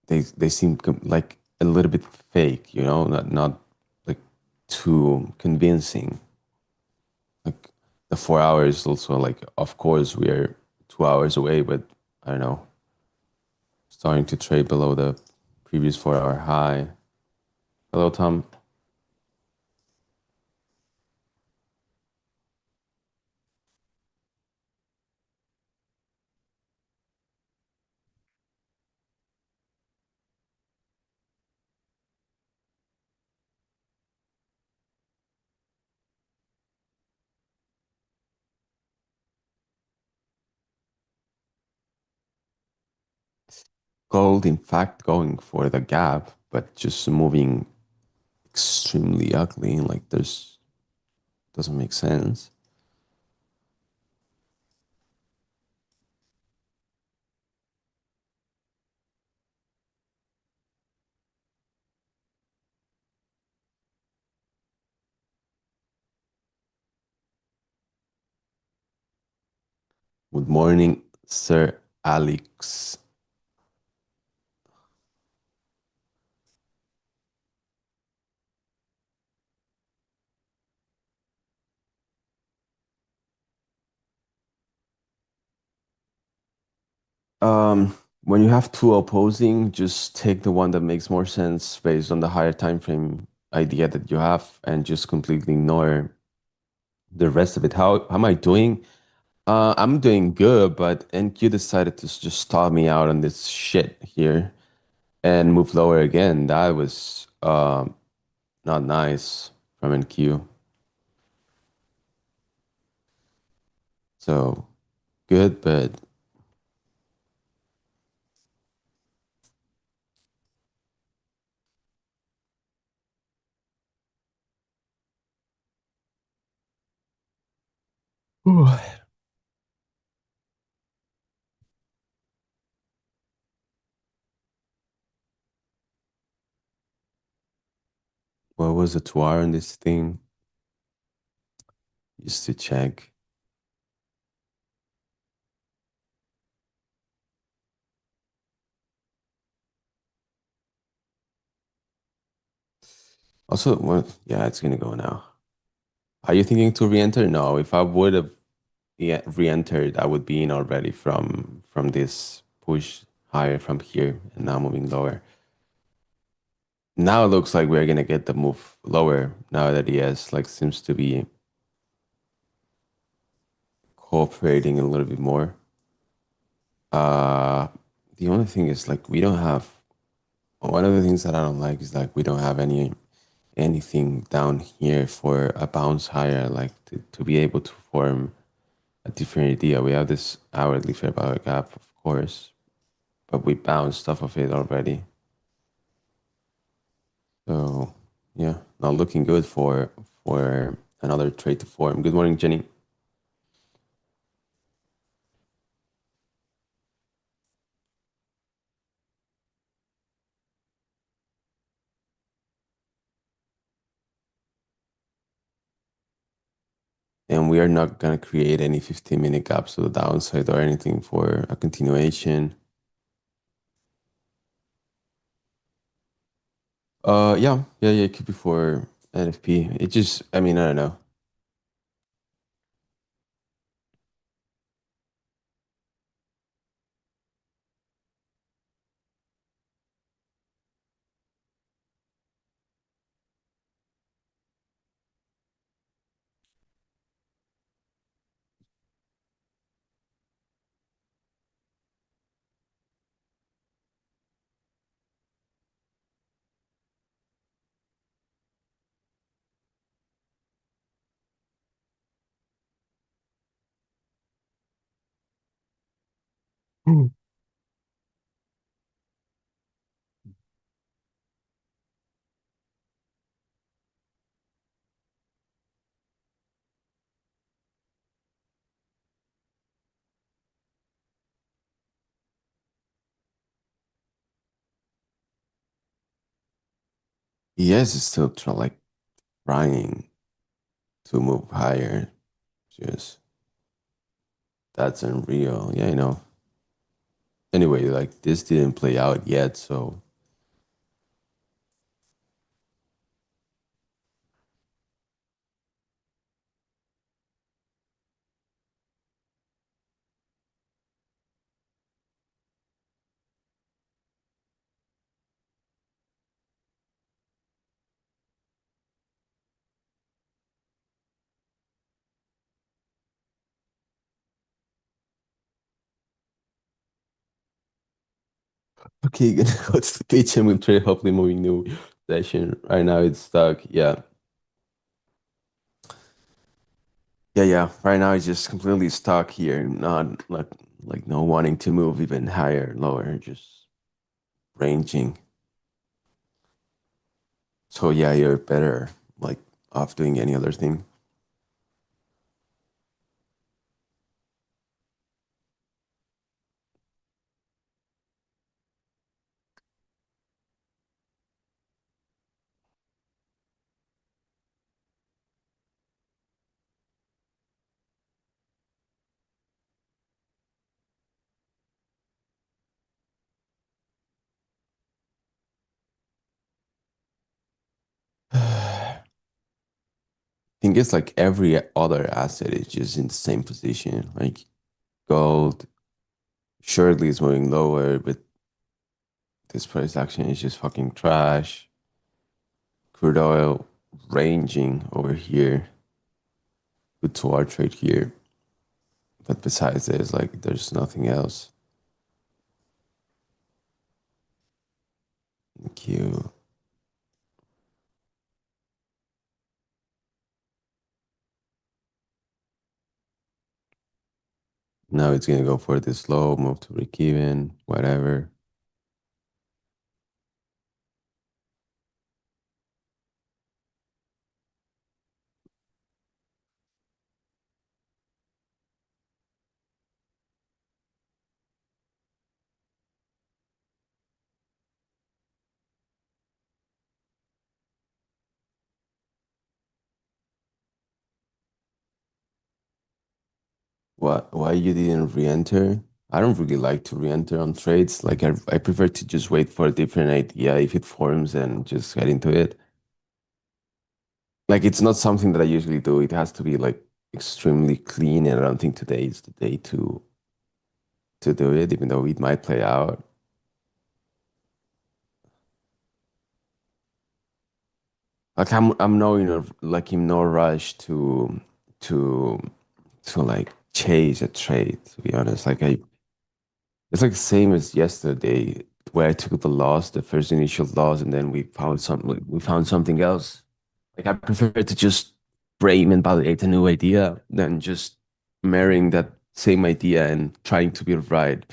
they seem like a little bit fake, not like too convincing. Like the 4 hours also like of course we are 2 hours away, but I don't know, starting to trade below the previous 4 hour high. Hello, Tom. Gold, in fact, going for the gap, but just moving extremely ugly. Like there's doesn't make sense. Good morning, Sir Alex. Um, when you have two opposing, just take the one that makes more sense based on the higher time frame idea that you have, and just completely ignore the rest of it. How am I doing? I'm doing good, but NQ decided to just stall me out on this shit here and move lower again. That was not nice from NQ. So good, but what was the TWR on this thing? Just to check. Also, well, yeah, it's gonna go now. Are you thinking to re-enter? No, if I would have re-entered, I would be in already from this push higher from here and now moving lower. Now it looks like we're gonna get the move lower now that he has like seems to be cooperating a little bit more. Uh the only thing is like we don't have one of the things that I don't like is like we don't have anything down here for a bounce higher, like to be able to form a different idea. We have this hourly fair value gap, of course, but we bounced off of it already. So yeah, not looking good for another trade to form. Good morning, Jenny. And we are not gonna create any 15-minute gaps to the downside or anything for a continuation. Yeah, it could be for NFP. It just, I mean, I don't know. Hmm. Yes, it's still trying to move higher. Just that's unreal. Yeah, I know. Anyway, like this didn't play out yet, so okay, gonna go to the pitch and we'll try hopefully moving new session. Right now it's stuck. Yeah. Yeah. Right now it's just completely stuck here. Not like no wanting to move even higher, lower, just ranging. So yeah, you're better like off doing any other thing. I think it's like every other asset is just in the same position. Like gold, Surely is moving lower, but this price action is just fucking trash. Crude oil ranging over here. Good to our trade here. But besides this, like there's nothing else. Thank you. Now it's gonna go for this low, move to break even, whatever. What? Why you didn't re-enter? I don't really like to re-enter on trades. Like I prefer to just wait for a different idea if it forms and just get into it. Like it's not something that I usually do. It has to be like extremely clean, and I don't think today is the day to do it, even though it might play out. Like I'm no like in no rush to to like chase a trade, to be honest. Like I it's like the same as yesterday where I took the loss, the first initial loss, and then we found something else. Like I prefer to just frame and validate a new idea than just marrying that same idea and trying to be right,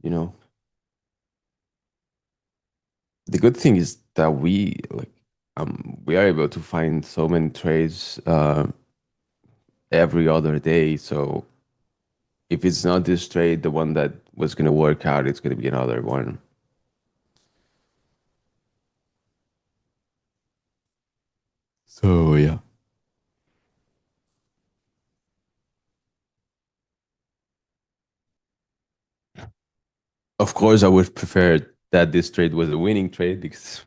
you know. The good thing is that we are able to find so many trades every other day. So if it's not this trade, the one that was gonna work out, it's gonna be another one. So yeah. Of course, I would prefer that this trade was a winning trade because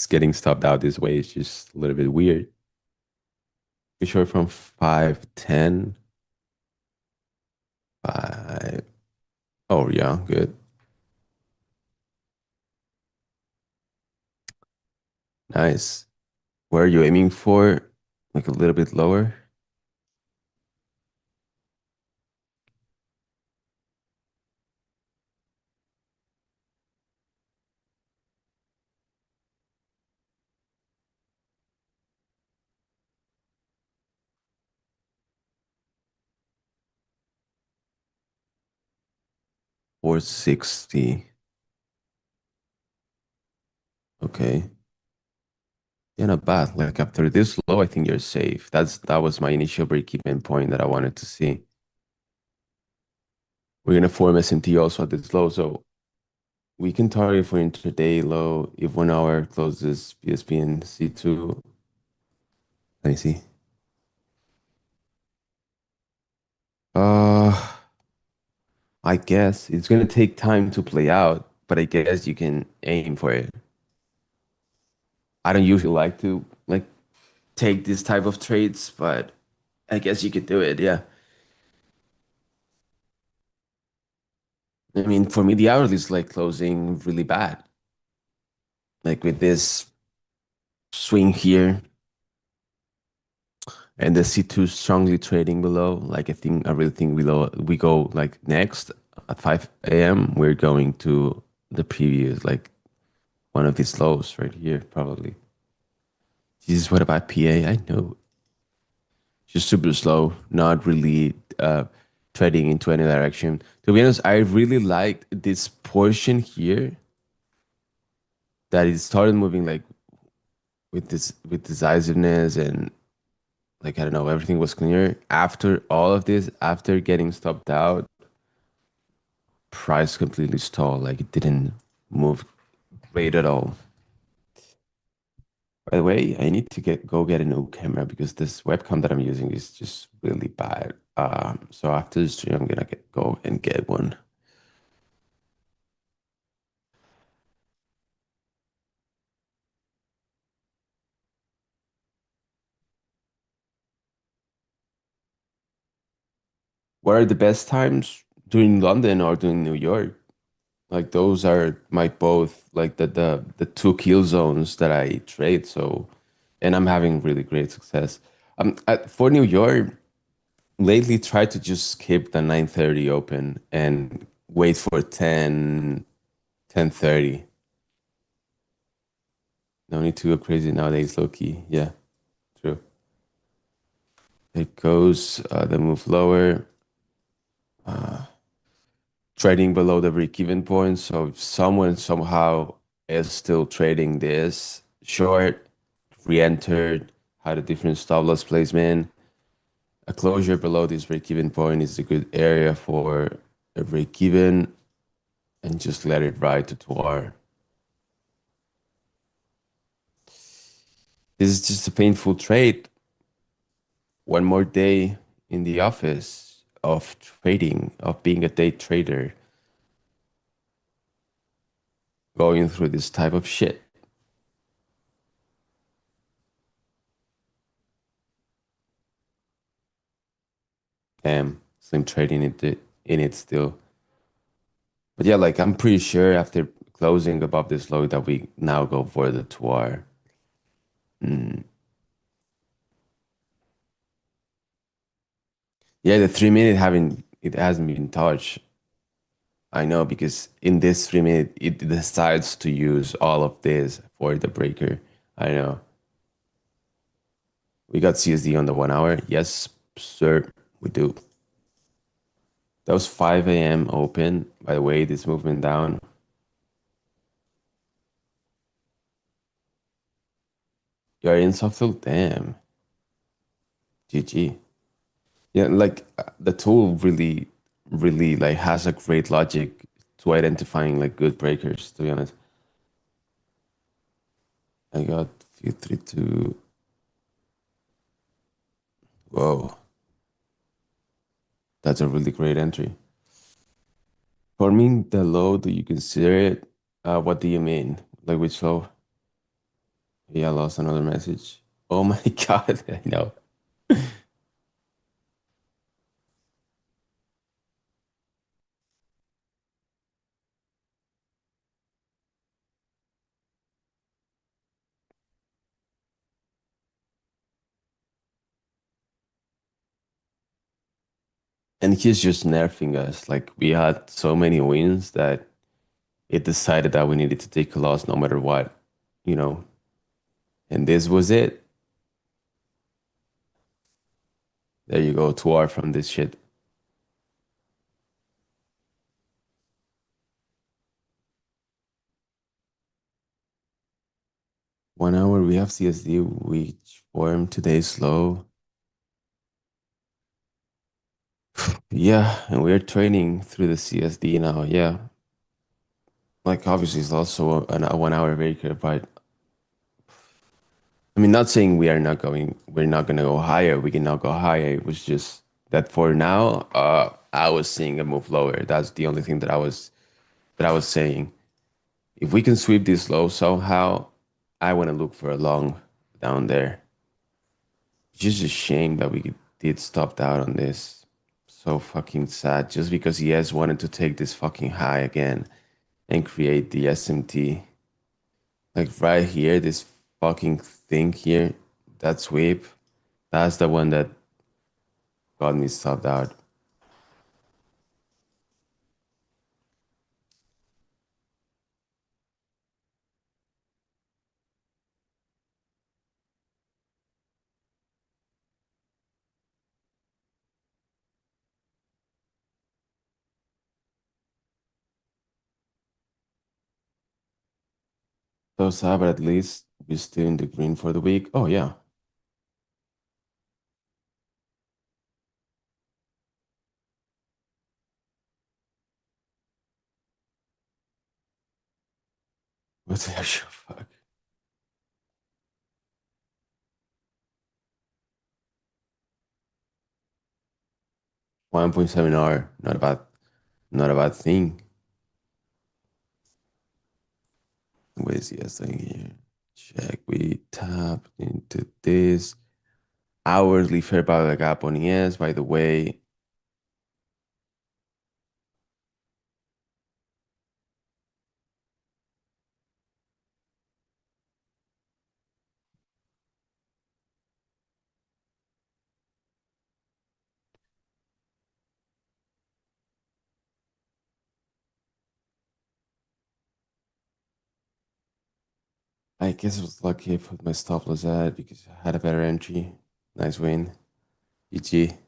getting stopped out this way is just a little bit weird. For sure from 510, 5. Oh yeah, good. Nice. Where are you aiming for? Like a little bit lower? 460. Okay. Yeah, not bad. Like after this low, I think you're safe. That was my initial break-even point that I wanted to see. We're gonna form SMT also at this low, so we can target for intraday low if 1 hour closes PSP and C2. Let me see. Uh, I guess it's gonna take time to play out, but I guess you can aim for it. I don't usually like to like take this type of trades, but I guess you could do it. Yeah. I mean, for me, the hourly is like closing really bad. Like with this swing here and the C2 strongly trading below. Like I really think below we go like next at 5 a.m. We're going to the previous like one of these lows right here, probably. Jesus, what about PA? I know. Just super slow, not really trading into any direction. To be honest, I really liked this portion here that it started moving like with decisiveness and like I don't know, everything was clear. After all of this, after getting stopped out, price completely stalled. Like it didn't move great at all. By the way, I need to get a new camera because this webcam that I'm using is just really bad. So after the stream, I'm gonna go and get one. what are the best times during London or during New York? Like those are my both like the two kill zones that I trade. So, and I'm having really great success. For New York, lately try to just skip the 9:30 open and wait for 10:30. No need to go crazy nowadays, low key. Yeah, true. It goes the move lower, trading below the break-even point. So if someone somehow is still trading this short, re-entered, had a different stop loss placement, a closure below this break-even point is a good area for a break-even and just let it ride to 2R. This is just a painful trade. One more day in the office of trading, of being a day trader, going through this type of shit. Slim trading in it still. But yeah, like I'm pretty sure after closing above this low that we now go for the 2R. Mm. Yeah, the 3 minute haven't it hasn't been touched. I know because in this 3 minute it decides to use all of this for the breaker. I know. We got CSD on the 1 hour. Yes, sir, we do. That was 5 a.m. open. By the way, this movement down. You're in soft, damn. GG. Yeah, like the tool really like has a great logic to identifying like good breakers, to be honest. I got few 3-2. Whoa, that's a really great entry. Forming the low, do you consider it? What do you mean? Like which low? Yeah, I lost another message. Oh my God, I know. And he's just nerfing us. Like we had so many wins that it decided that we needed to take a loss no matter what, you know. And this was it. There you go, 2R from this shit. 1 hour, we have CSD, which formed today's low. Yeah, and we're training through the CSD now. Yeah, like obviously it's also a 1 hour breaker, but I mean, not saying we're not gonna go higher. We cannot go higher. It was just that for now, I was seeing a move lower. That's the only thing that I was saying. If we can sweep this low somehow, I want to look for a long down there. It's just a shame that we did stop out on this. So fucking sad. Just because ES wanted to take this fucking high again and create the SMT. Like right here, this fucking thing here, that sweep, that's the one that got me stopped out. So sad, but at least we're still in the green for the week. Oh yeah. What the actual fuck? 1.7 R, not a bad thing. What is ES doing here? Check. We tap into this. Hourly fair value gap on ES, by the way. guess it was lucky I put my stop loss at because I had a better entry. Nice win. GG.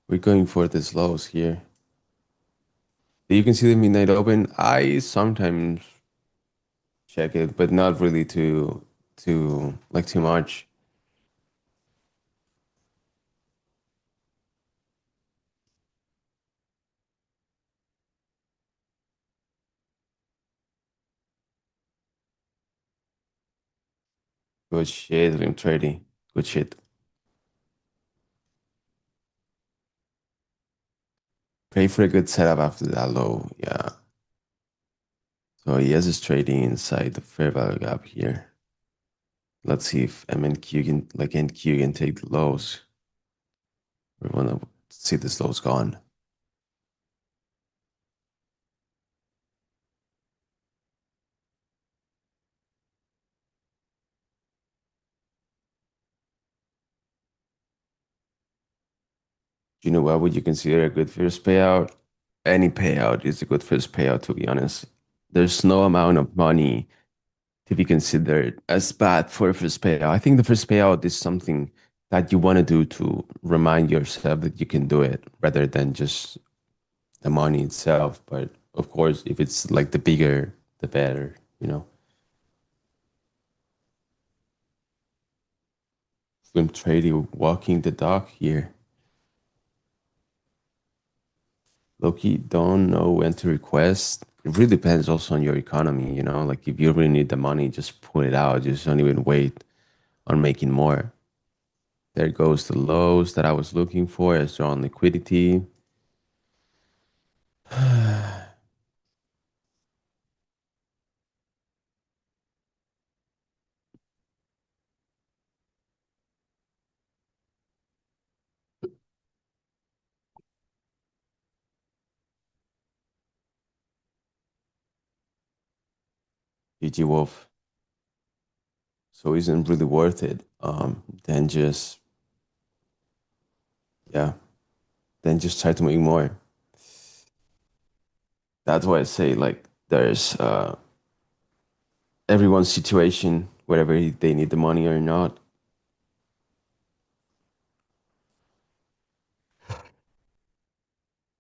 We're going for this lows here. You can see the midnight open. I sometimes check it, but not really too much. Good shit, I'm trading. Good shit. Pray for a good setup after that low. Yeah. So yes, is trading inside the fair value gap here. Let's see if MNQ can like NQ can take the lows. We wanna see this lows gone. You know what would you consider a good first payout? Any payout is a good first payout, to be honest. There's no amount of money to be considered as bad for a first payout. I think the first payout is something that you want to do to remind yourself that you can do it rather than just the money itself. But of course, if it's like the bigger, the better, you know. Slim Trady walking the dog here. Loki, don't know when to request. It really depends also on your economy, you know. Like if you really need the money, just put it out. Just don't even wait on making more. There goes the lows that I was looking for as strong liquidity. GG Wolf. So isn't really worth it. Then just yeah, then just try to make more. That's why I say like there's everyone's situation, whether they need the money or not.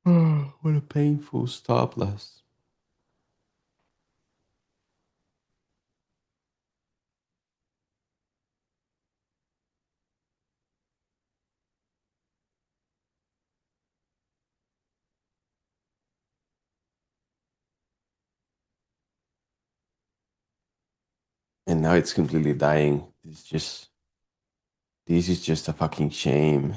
What a painful stop loss. And now it's completely dying. This is just a fucking shame.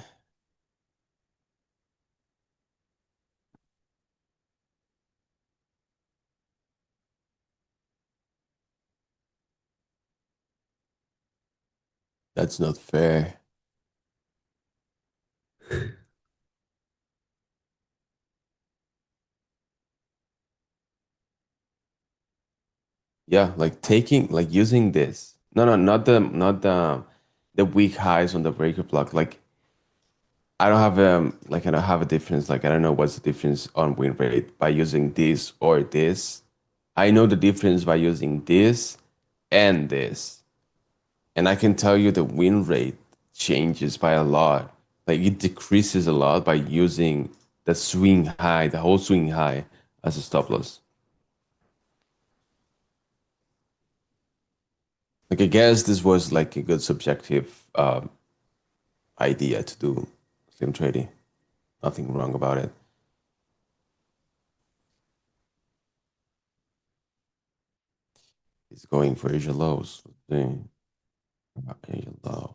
That's not fair. Yeah, like taking like using this. No, no, not the weak highs on the breaker block. Like I don't have a difference. Like I don't know what's the difference on win rate by using this or this. I know the difference by using this and this. And I can tell you the win rate changes by a lot. Like it decreases a lot by using the swing high, the whole swing high as a stop loss. Like I guess this was like a good subjective idea to do slim trading. Nothing wrong about it. It's going for Asia lows. Let's see. Asia lows.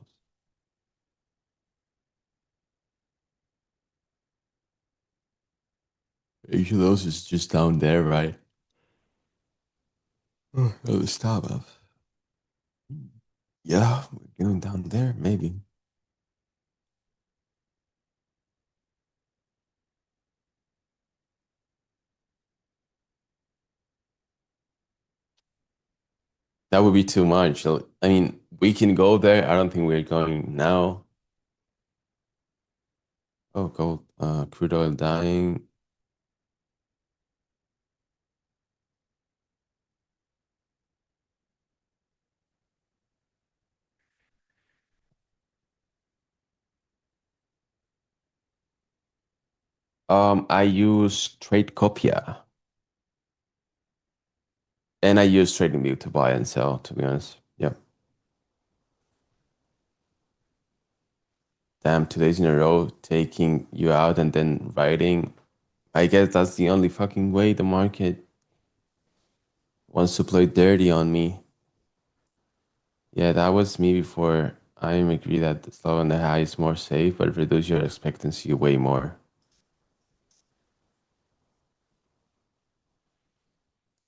Asia lows is just down there, right? Oh, the stop up. Yeah, we're going down there, maybe. That would be too much. So, I mean, we can go there. I don't think we're going now. Oh, gold, crude oil dying. I use Tradecopia and I use TradingView to buy and sell, to be honest. Yep. Damn, 2 days in a row taking you out and then riding. I guess that's the only fucking way the market wants to play dirty on me. Yeah, that was me before. I agree that the slow and the high is more safe, but reduce your expectancy way more.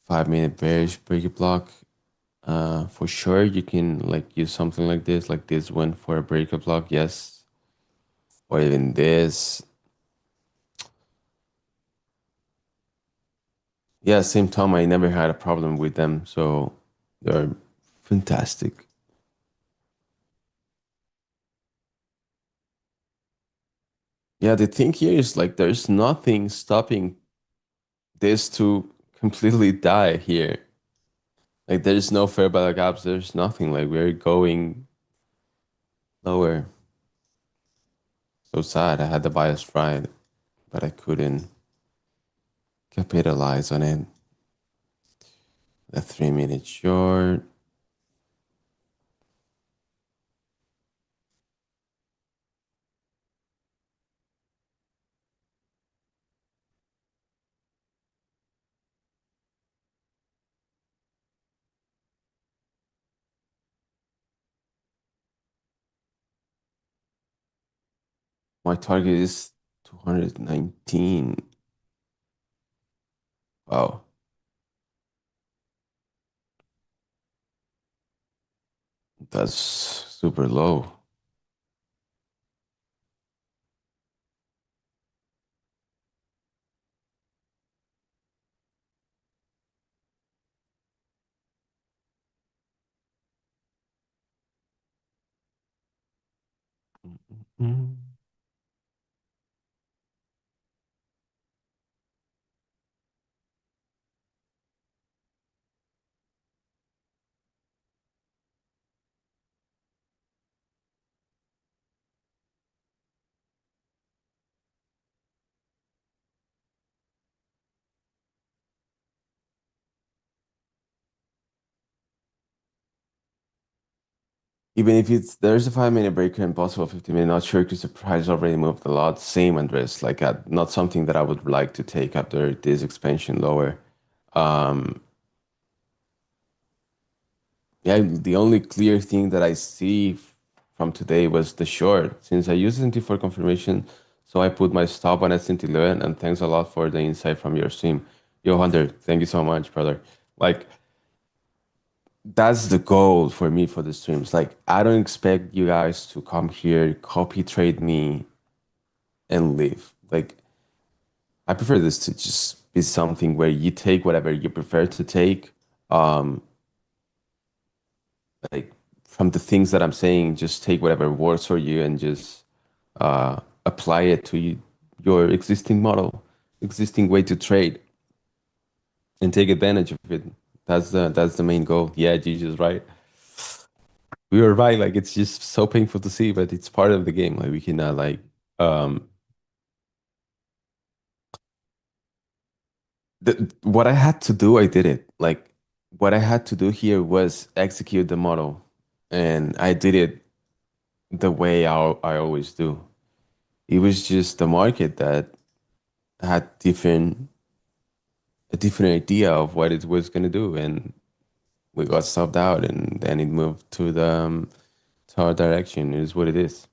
5 minute bearish break block. For sure, you can like use something like this one for a break block, yes, or even this. Yeah, same time, I never had a problem with them, so they're fantastic. Yeah, the thing here is like there's nothing stopping this to completely die here. Like there's no fair value gaps, there's nothing. Like we're going lower. So sad. I had the bias right, but I couldn't capitalize on it. The 3 minute short. My target is 219. Wow, that's super low. Mm. Even if it's there's a 5 minute breaker and possible 50 minute, not sure because the price already moved a lot. Same, Andres. Like not something that I would like to take after this expansion lower. Um, yeah, the only clear thing that I see from today was the short. Since I used S&T for confirmation, so I put my stop on S&T 11. And thanks a lot for the insight from your stream. Yo, Hunter, thank you so much, brother. Like that's the goal for me for the streams. Like I don't expect you guys to come here, copy trade me, and leave. Like I prefer this to just be something where you take whatever you prefer to take. Um, like from the things that I'm saying, just take whatever works for you and just apply it to your existing model, existing way to trade, and take advantage of it. That's the main goal. Yeah, Jesus, right. We were right. Like it's just so painful to see, but it's part of the game. Like we cannot um what I had to do, I did it. Like what I had to do here was execute the model, and I did it the way I always do. It was just the market that had a different idea of what it was gonna do, and we got stopped out, and then it moved to our direction. It is what it is.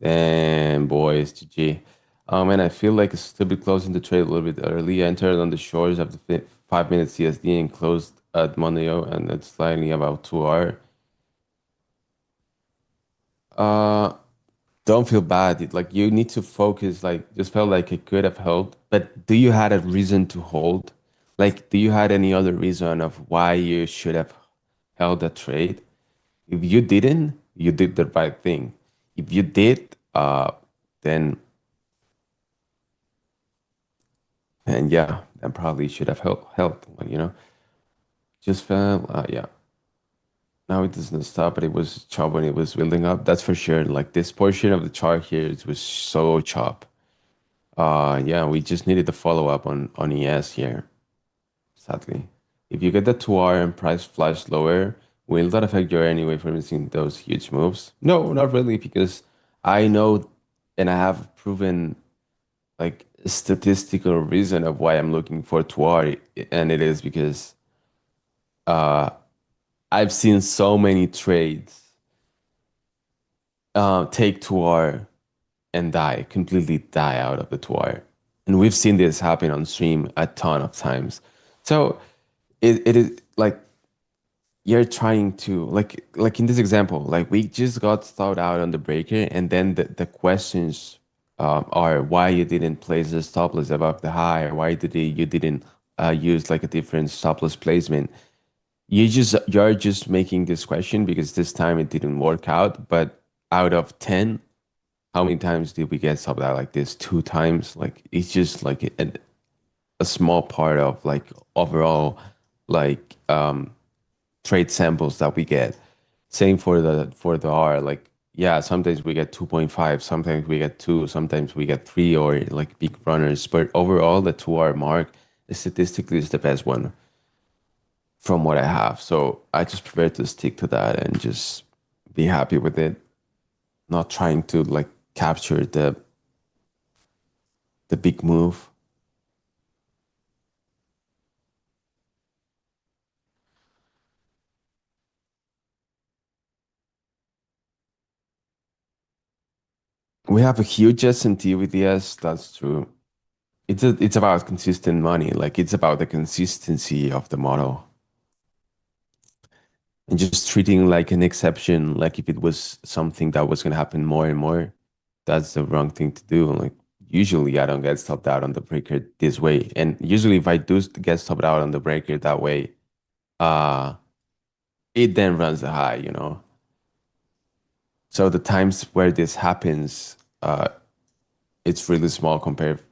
And boys, GG. And I feel like it's still be closing the trade a little bit early. I entered on the shores of the 5 minute CSD and closed at Moneo, and it's slightly about 2 hour. Uh, don't feel bad. Like you need to focus. Like just felt like it could have held. But do you had a reason to hold? Like, do you had any other reason of why you should have held the trade? If you didn't, you did the right thing. If you did, then and yeah, then probably should have helped. Like, just felt, yeah. Now it doesn't stop, but it was chop when it was building up. That's for sure. Like this portion of the chart here, it was so chop. Yeah, we just needed to follow up on ES here, sadly. If you get the 2R and price flash lower, will that affect your anyway for missing those huge moves? No, not really, because I know and I have proven like statistical reason of why I'm looking for 2R, and it is because uh I've seen so many trades take 2R and die, completely die out of the 2R. And we've seen this happen on stream a ton of times. So it is like you're trying to like in this example, like we just got stalled out on the breaker, and then the questions are why you didn't place the stop loss above the high, or why you didn't use like a different stop loss placement. You're just making this question because this time it didn't work out. But out of 10, how many times did we get stopped out like this? Two times. Like it's just like a small part of like overall like trade samples that we get. Same for the R. Like yeah, sometimes we get 2.5, sometimes we get 2, sometimes we get 3 or like big runners. But overall, the 2R mark statistically is the best one from what I have. So I just prefer to stick to that and just be happy with it, not trying to like capture the big move. We have a huge S&T with ES, that's true. It's about consistent money, like it's about the consistency of the model. And just treating like an exception, like if it was something that was gonna happen more and more, that's the wrong thing to do. Like usually I don't get stopped out on the breaker this way. And usually if I do get stopped out on the breaker that way, uh it then runs the high, you know. So the times where this happens, it's really small compared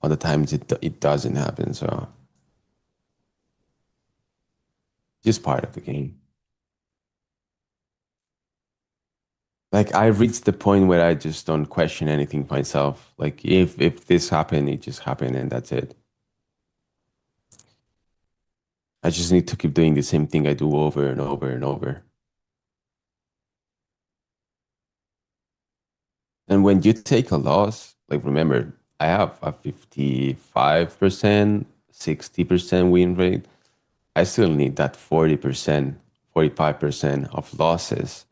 on the times it doesn't happen. So just part of the game. Like I reached the point where I just don't question anything myself. Like if this happened, it just happened and that's it. I just need to keep doing the same thing I do over and over and over. And when you take a loss, like remember, I have a 55%, 60% win rate. I still need that 40%, 45% of losses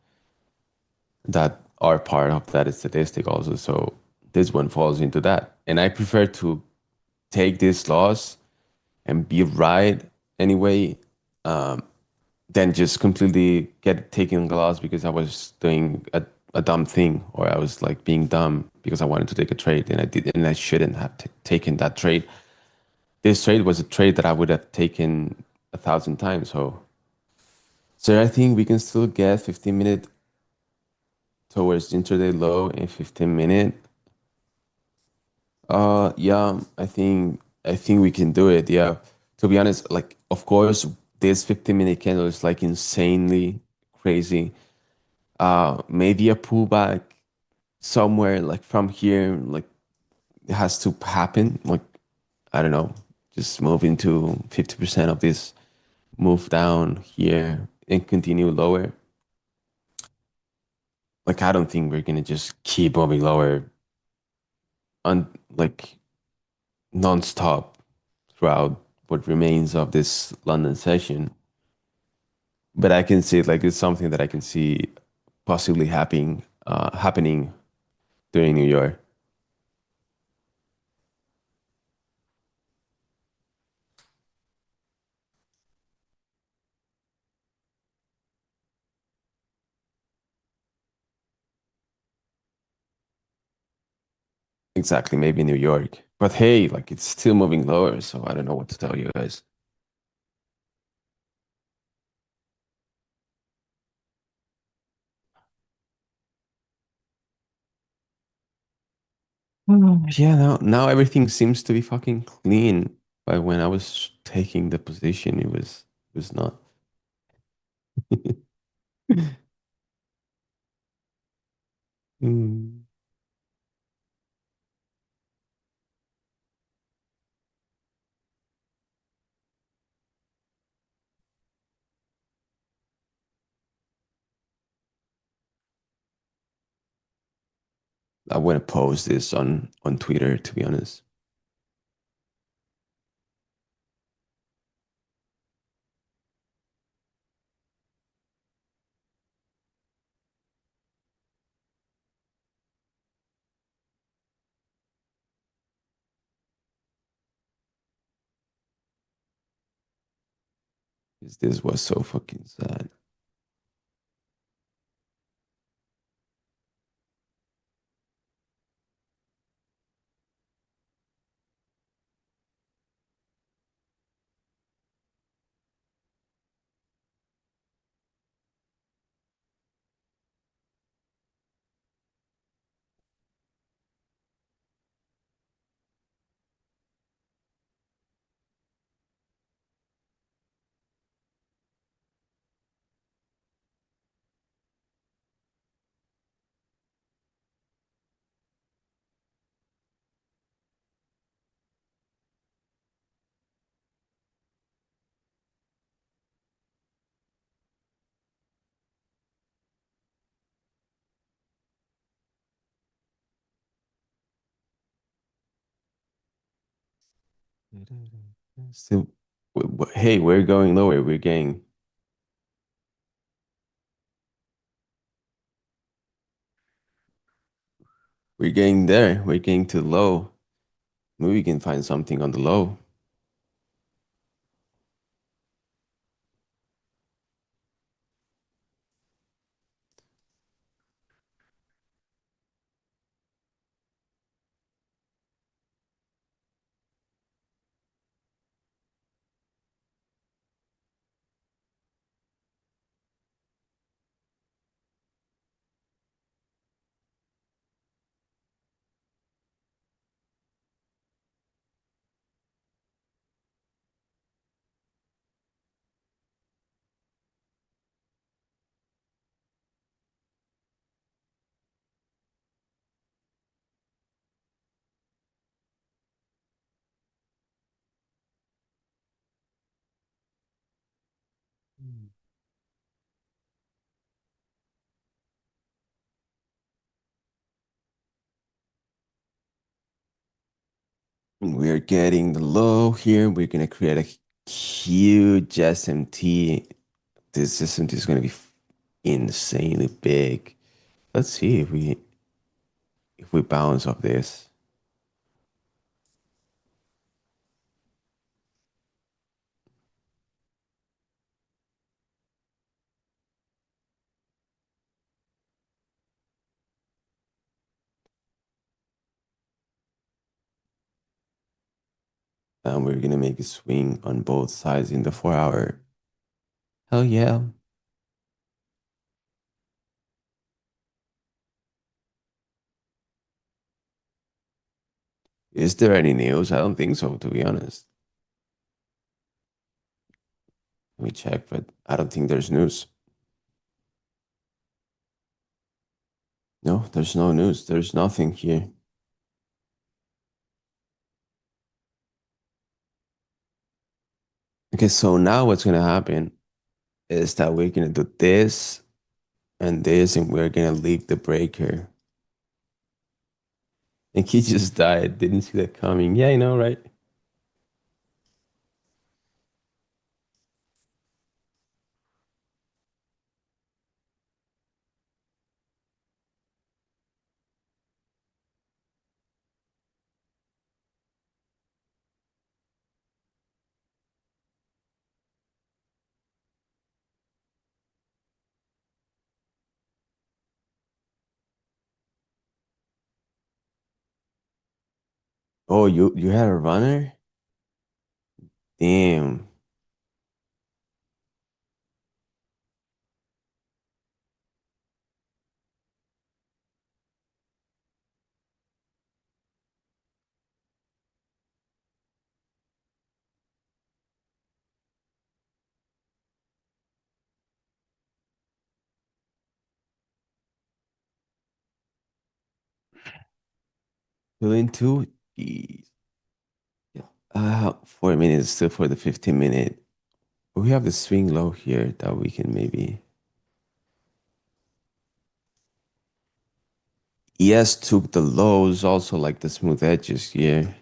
that are part of that statistic also. So this one falls into that. And I prefer to take this loss and be right anyway, um, than just completely get taken loss because I was doing a dumb thing, or I was like being dumb because I wanted to take a trade and I did, and I shouldn't have taken that trade. This trade was a trade that I would have taken 1,000 times. So I think we can still get 15-minute towards the intraday low in 15 minute. Yeah, I think we can do it. Yeah. To be honest, like of course this 15-minute candle is like insanely crazy. Maybe a pullback somewhere like from here, like it has to happen. Like I don't know, just move into 50% of this move down here and continue lower. Like I don't think we're gonna just keep moving lower on like non-stop throughout what remains of this London session. But I can see it like it's something that I can see possibly happening during New York. Exactly, maybe New York. But hey, like it's still moving lower, so I don't know what to tell you guys. Yeah, now everything seems to be fucking clean. But when I was taking the position, it was not. Mm. I want to post this on Twitter, to be honest. This was so fucking sad. So, hey, we're going lower. We're getting there. We're getting to low. Maybe we can find something on the low. We're getting the low here. We're gonna create a huge SMT. This SMT is gonna be insanely big. Let's see if we bounce off this. And we're gonna make a swing on both sides in the 4 hour. Hell yeah. Is there any news? I don't think so, to be honest. Let me check, but I don't think there's news. No, there's no news. There's nothing here. Okay, so now what's gonna happen is that we're gonna do this, and we're gonna leave the breaker. And he just died. Didn't see that coming. Yeah, I know, right? Oh, you had a runner? Damn. Still into the 4 minutes still for the 15 minute. We have the swing low here that we can maybe. Yes, took the lows, also like the smooth edges here.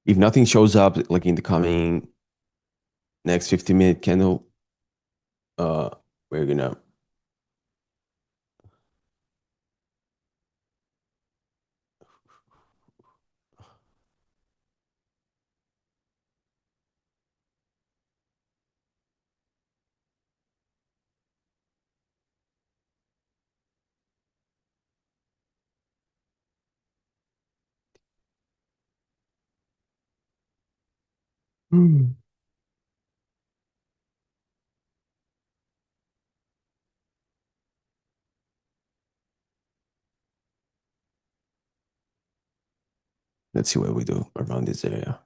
If nothing shows up like in the coming next 15-minute candle, uh, we're gonna. Hmm. Let's see what we do around this area.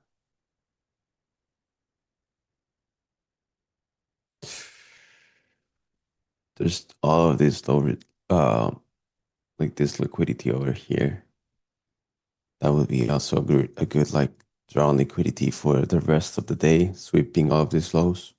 There's all of this low, uh, like this liquidity over here. That would be also a good like drawn liquidity for the rest of the day, sweeping all of these lows.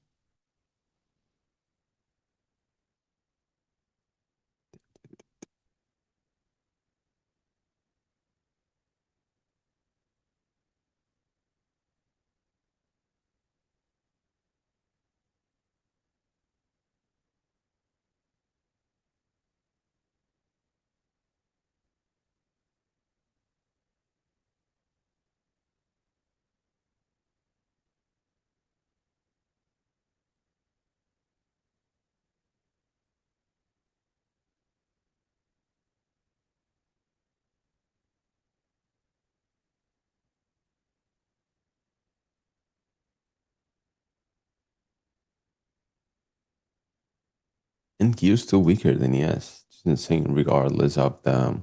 And Q still weaker than ES. It's insane, regardless of the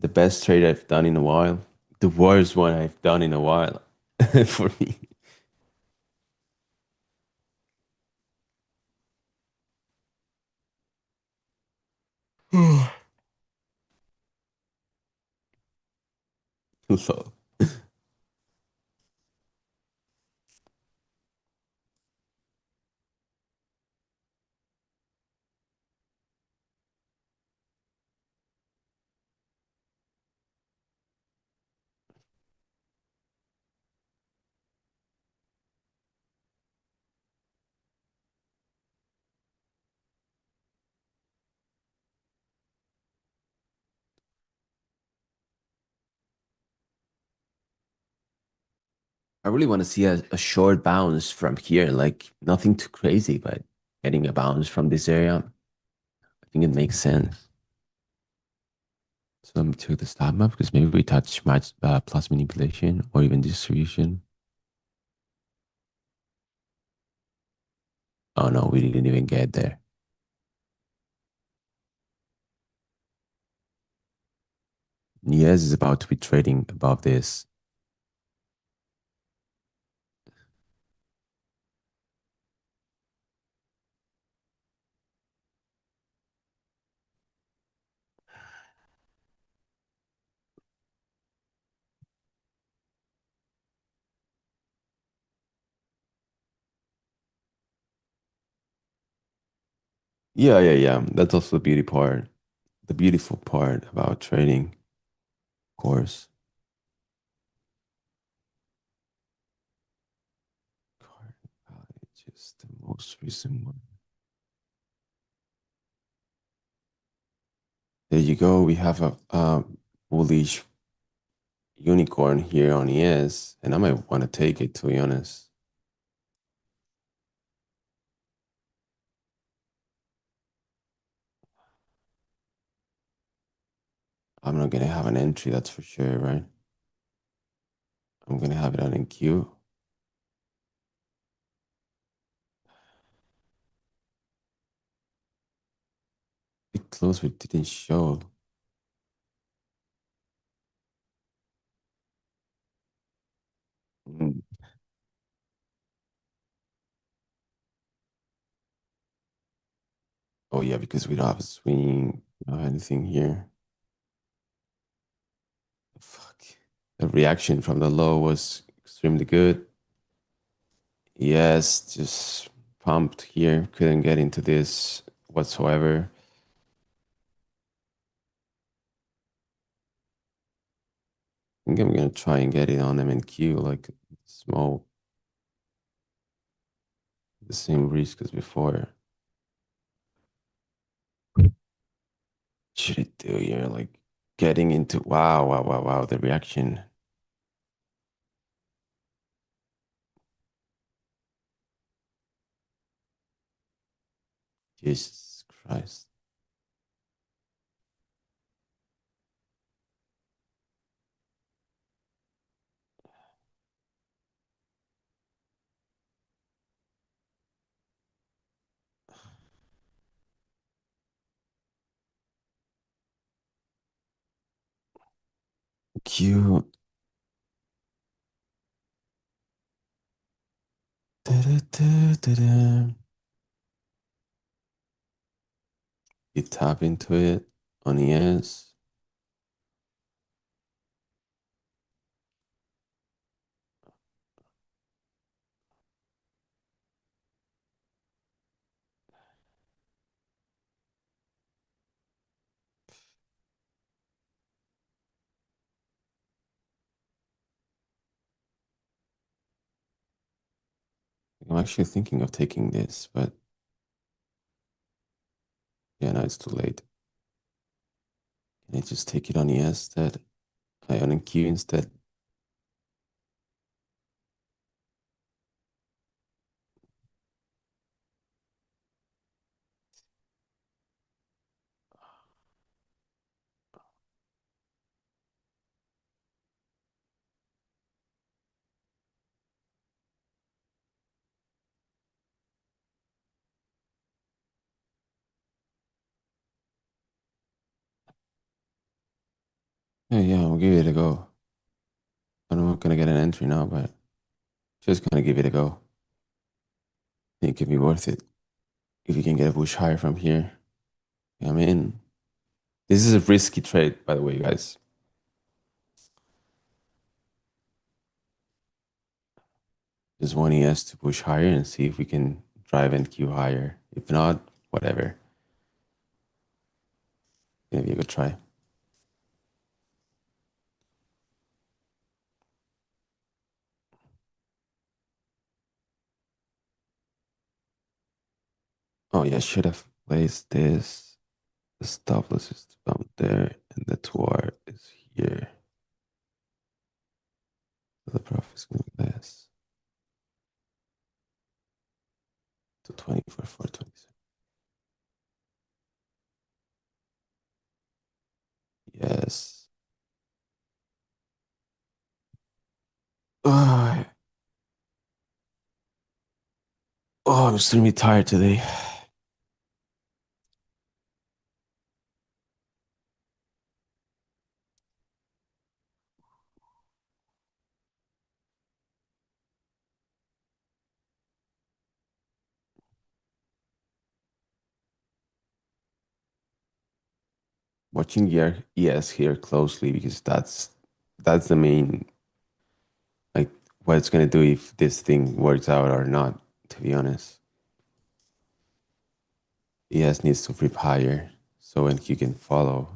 best trade I've done in a while, the worst one I've done in a while for me. So I really want to see a short bounce from here, like nothing too crazy, but getting a bounce from this area, I think it makes sense. So let me check the stop map because maybe we touch match plus manipulation or even distribution. Oh no, we didn't even get there. Yes is about to be trading above this. Yeah, yeah, yeah. That's also the beauty part, the beautiful part about trading, of course. Card just the most recent one. There you go. We have a bullish unicorn here on ES, and I might want to take it to be honest. I'm not gonna have an entry, that's for sure, right? I'm gonna have it on in queue. It closed, but didn't show. Mm. Oh yeah, because we don't have a swing, we don't have anything here. Fuck. The reaction from the low was extremely good. Yes, just pumped here. Couldn't get into this whatsoever. I think I'm gonna try and get it on M&Q, like small, the same risk as before. Should it do here? Like getting into wow, wow, wow, wow, the reaction. Jesus Christ. Q. Da-da-da-da-da. You tap into it on ES. I'm actually thinking of taking this, but yeah, no, it's too late. Can I just take it on ES instead? I on Q instead. Yeah, yeah, I'll give it a go. I'm not gonna get an entry now, but just gonna give it a go. I think it could be worth it if you can get a push higher from here. I mean, this is a risky trade, by the way, guys. Just one ES to push higher and see if we can drive NQ higher. If not, whatever. Gonna be a good try. Oh yeah, should have placed this. The stop loss is down there, and the 2R is here. So the profit is gonna be less. To 20 for 427. Yes. Oh, I'm extremely tired today. Watching your ES here closely because that's the main like what it's gonna do if this thing works out or not, to be honest. ES needs to flip higher so when he can follow.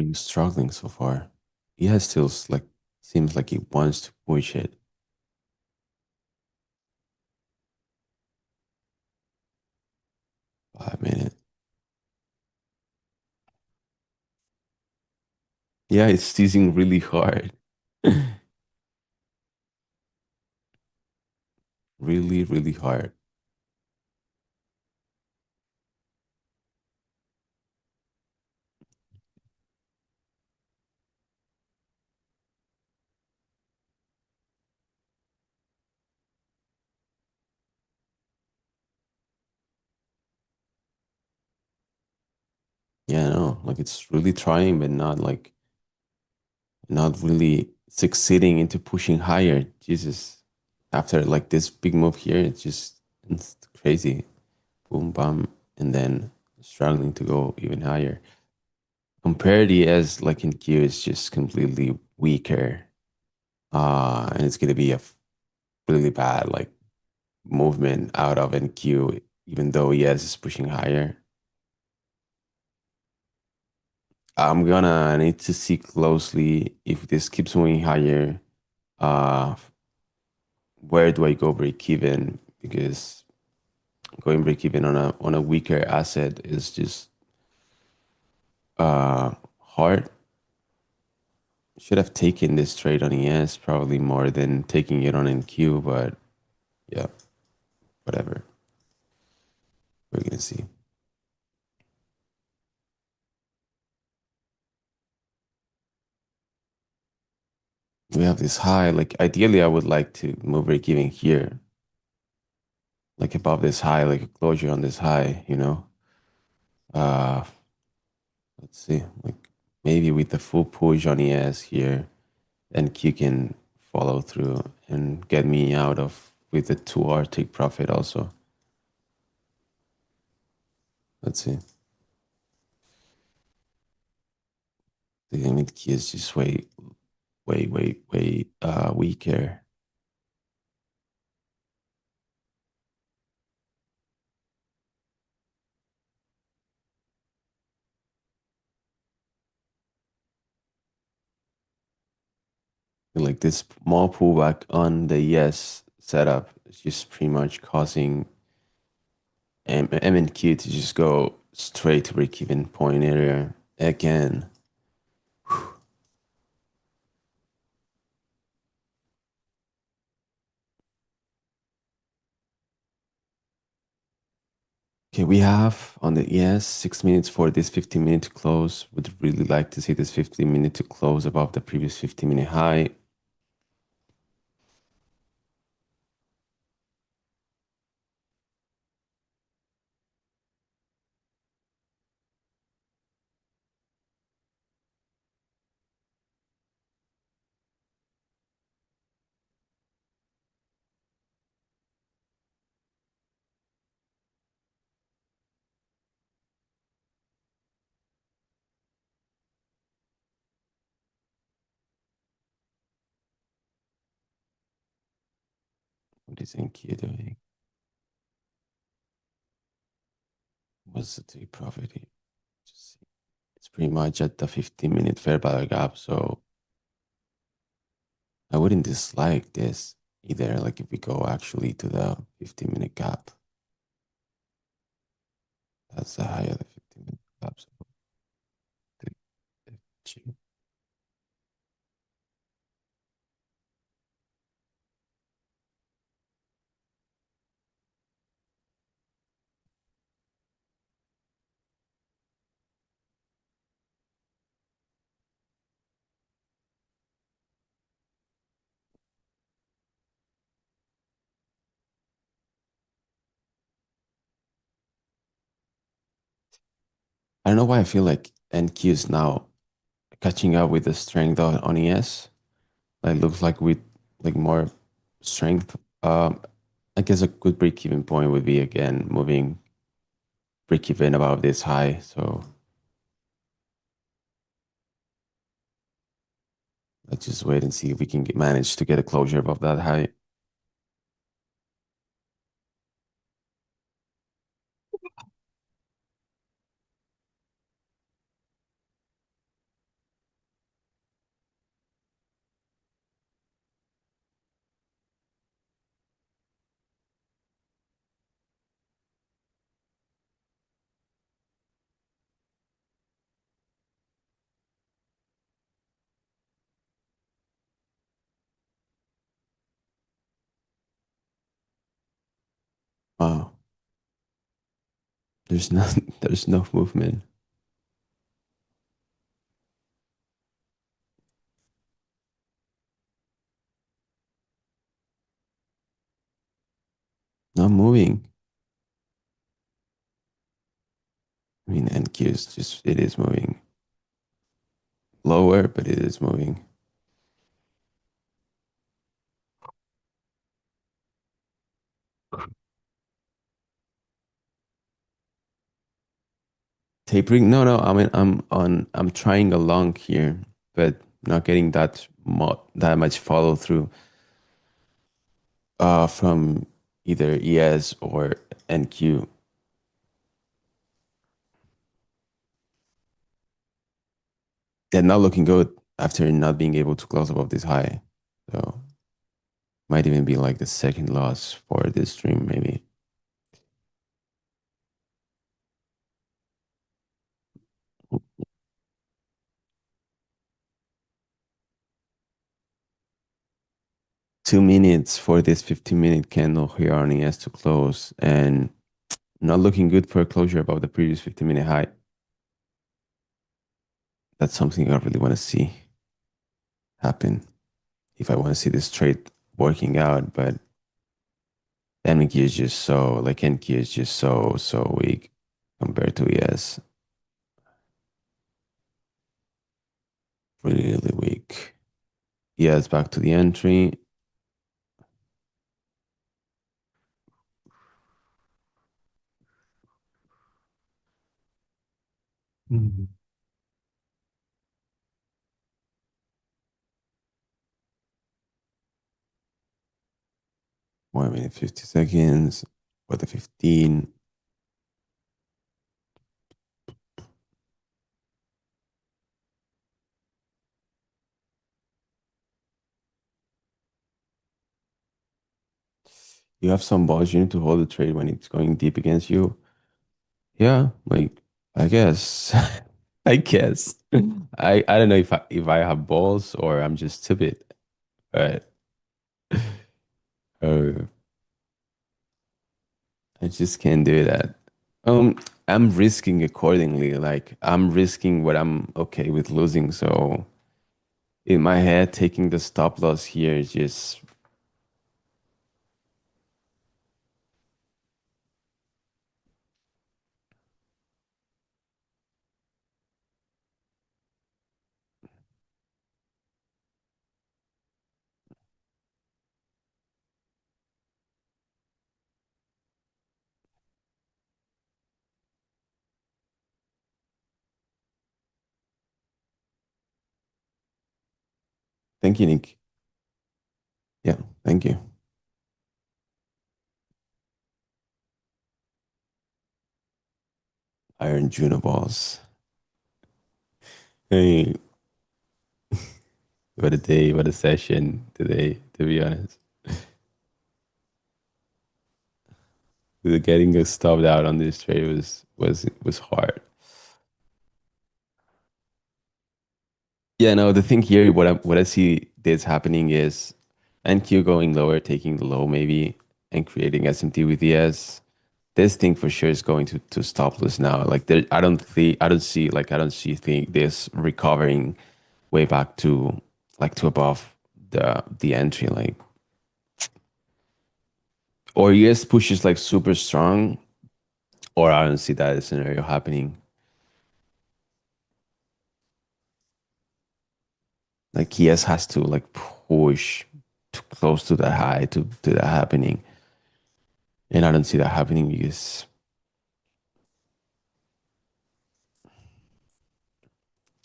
Really struggling so far. He has still like seems like he wants to push it. 5 minutes. Yeah, it's teasing really hard. Really, really hard. Yeah, no, like it's really trying, but not really succeeding into pushing higher. Jesus. After like this big move here, it's crazy. Boom, bam, and then struggling to go even higher. Comparity as like in Q is just completely weaker. And it's gonna be a really bad like movement out of NQ, even though yes, it's pushing higher. I'm gonna need to see closely if this keeps moving higher. Uh, where do I go break even? Because going break even on a weaker asset is just hard. Should have taken this trade on ES probably more than taking it on NQ, but yeah, whatever. We're gonna see. We have this high. Like ideally, I would like to move break even here, like above this high, like a closure on this high. Uh, let's see, like maybe with the full push on ES here, and Q can follow through and get me out of with the 2 hour take profit also. Let's see. The limit Q is just way weaker. Like this small pullback on the ES setup is just pretty much causing M and Q to just go straight to break even point area again. Okay, we have on the ES 6 minutes for this 15 minute to close. Would really like to see this 15 minute to close above the previous 15 minute high. What is NQ doing? What's the take profit here? Just see. It's pretty much at the 15 minute fair value gap, so I wouldn't dislike this either. Like if we go actually to the 15 minute gap, that's the high of the 15 minute gap. So I don't know why I feel like NQ is now catching up with the strength on ES. Like looks like with like more strength. I guess a good break even point would be again moving break even above this high. So let's just wait and see if we can manage to get a closure above that high. Wow. There's no there's no movement. Not moving. I mean, NQ is just it is moving lower, but it is moving. Tapering? No, no. I mean, I'm trying along here, but not getting that much follow through from either ES or NQ. They're not looking good after not being able to close above this high. So might even be like the second loss for this stream, maybe. 2 minutes for this 15-minute candle here on ES to close, and not looking good for a closure above the previous 15-minute high. That's something I really want to see happen if I want to see this trade working out. But NQ is just so, like NQ is just so weak compared to ES. Really weak. ES back to the entry. Mhm. 1 minute 50 seconds for the 15. You have some balls. You need to hold the trade when it's going deep against you. Yeah, like I guess. I guess. I don't know if I have balls or I'm just stupid, but uh, I just can't do that. Um, I'm risking accordingly. Like I'm risking what I'm okay with losing. So in my head, taking the stop loss here is just thank you, Nick. Yeah, thank you. Iron Juno balls. Hey, what a day, what a session today, to be honest. Getting us stopped out on this trade was hard. Yeah, no, the thing here, what I see this happening is NQ going lower, taking the low maybe, and creating SMT with ES. This thing for sure is going to stop loss now. Like there, I don't see this recovering way back to like to above the entry, like, or ES pushes like super strong, or I don't see that scenario happening. Like ES has to like push to close to the high to that happening. And I don't see that happening because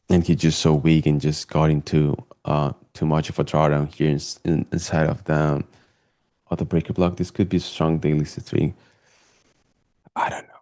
and he's just so weak and just got into too much of a drawdown here inside of the breaker block. This could be strong daily C3. I don't know.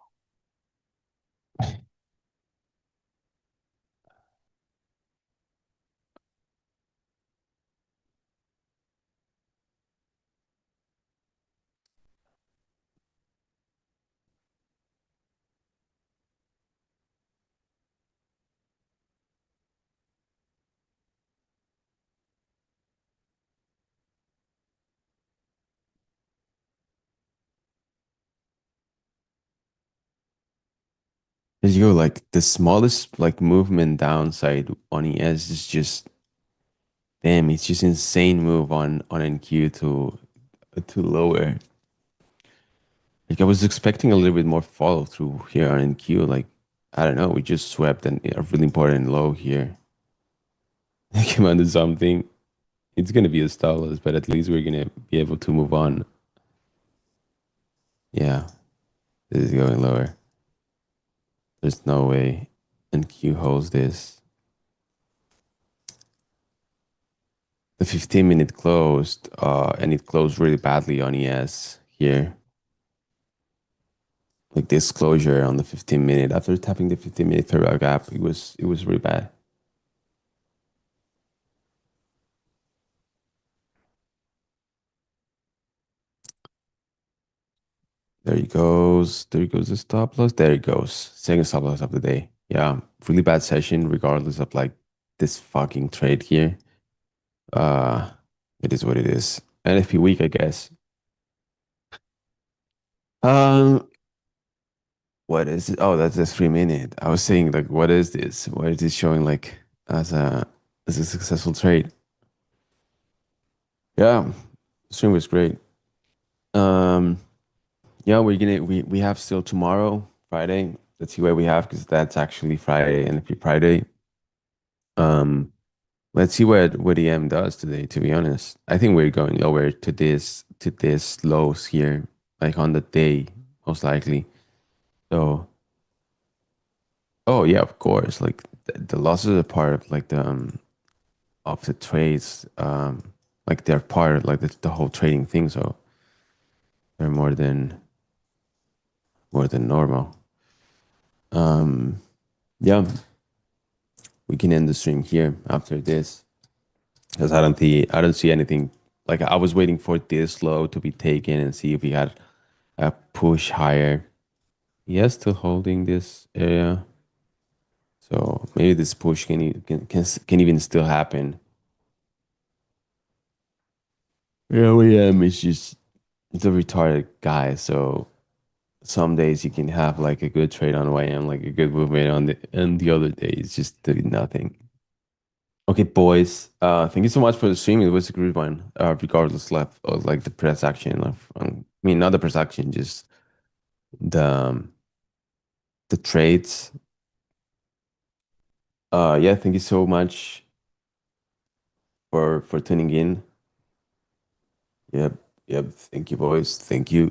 There you go. Like the smallest like movement downside on ES is just damn. It's just insane move on NQ to lower. Like I was expecting a little bit more follow through here on NQ. Like I don't know. We just swept a really important low here. Came onto something. It's gonna be a stop loss, but at least we're gonna be able to move on. Yeah, this is going lower. There's no way NQ holds this. The 15-minute closed, and it closed really badly on ES here. Like this closure on the 15-minute after tapping the 15-minute fair value gap, it was really bad. There he goes. There he goes the stop loss. There he goes. Second stop loss of the day. Yeah, really bad session, regardless of like this fucking trade here. Uh, it is what it is. NFP week, I guess. Um, what is it? Oh, that's a 3 minute. I was saying like, what is this? Why is this showing like as a successful trade? Yeah, stream was great. Um, yeah, we have still tomorrow, Friday. Let's see what we have because that's actually Friday, NFP Friday. Um, let's see what EM does today. To be honest, I think we're going lower to this lows here, like on the day, most likely. So, oh yeah, of course. Like the losses are part of like the trades. Like they're part of like the whole trading thing. So they're more than normal. Um, yeah, we can end the stream here after this because I don't see anything. Like I was waiting for this low to be taken and see if we had a push higher. Yes, still holding this area. So maybe this push can even still happen. Yeah, we is just the retarded guy. So some days you can have like a good trade on YM, like a good movement on the other day it's just doing nothing. Okay, boys. Thank you so much for the stream. It was a good one. Regardless of like the press action I mean not the press action, just the trades. Yeah, thank you so much for tuning in. Yep, yep. Thank you, boys. Thank you.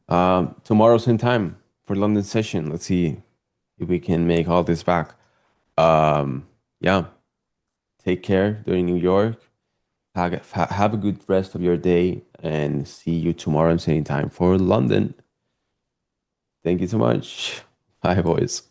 Tomorrow same time for London session. Let's see if we can make all this back. Yeah. Take care during New York. Have a good rest of your day and see you tomorrow same time for London. Thank you so much. Bye, boys.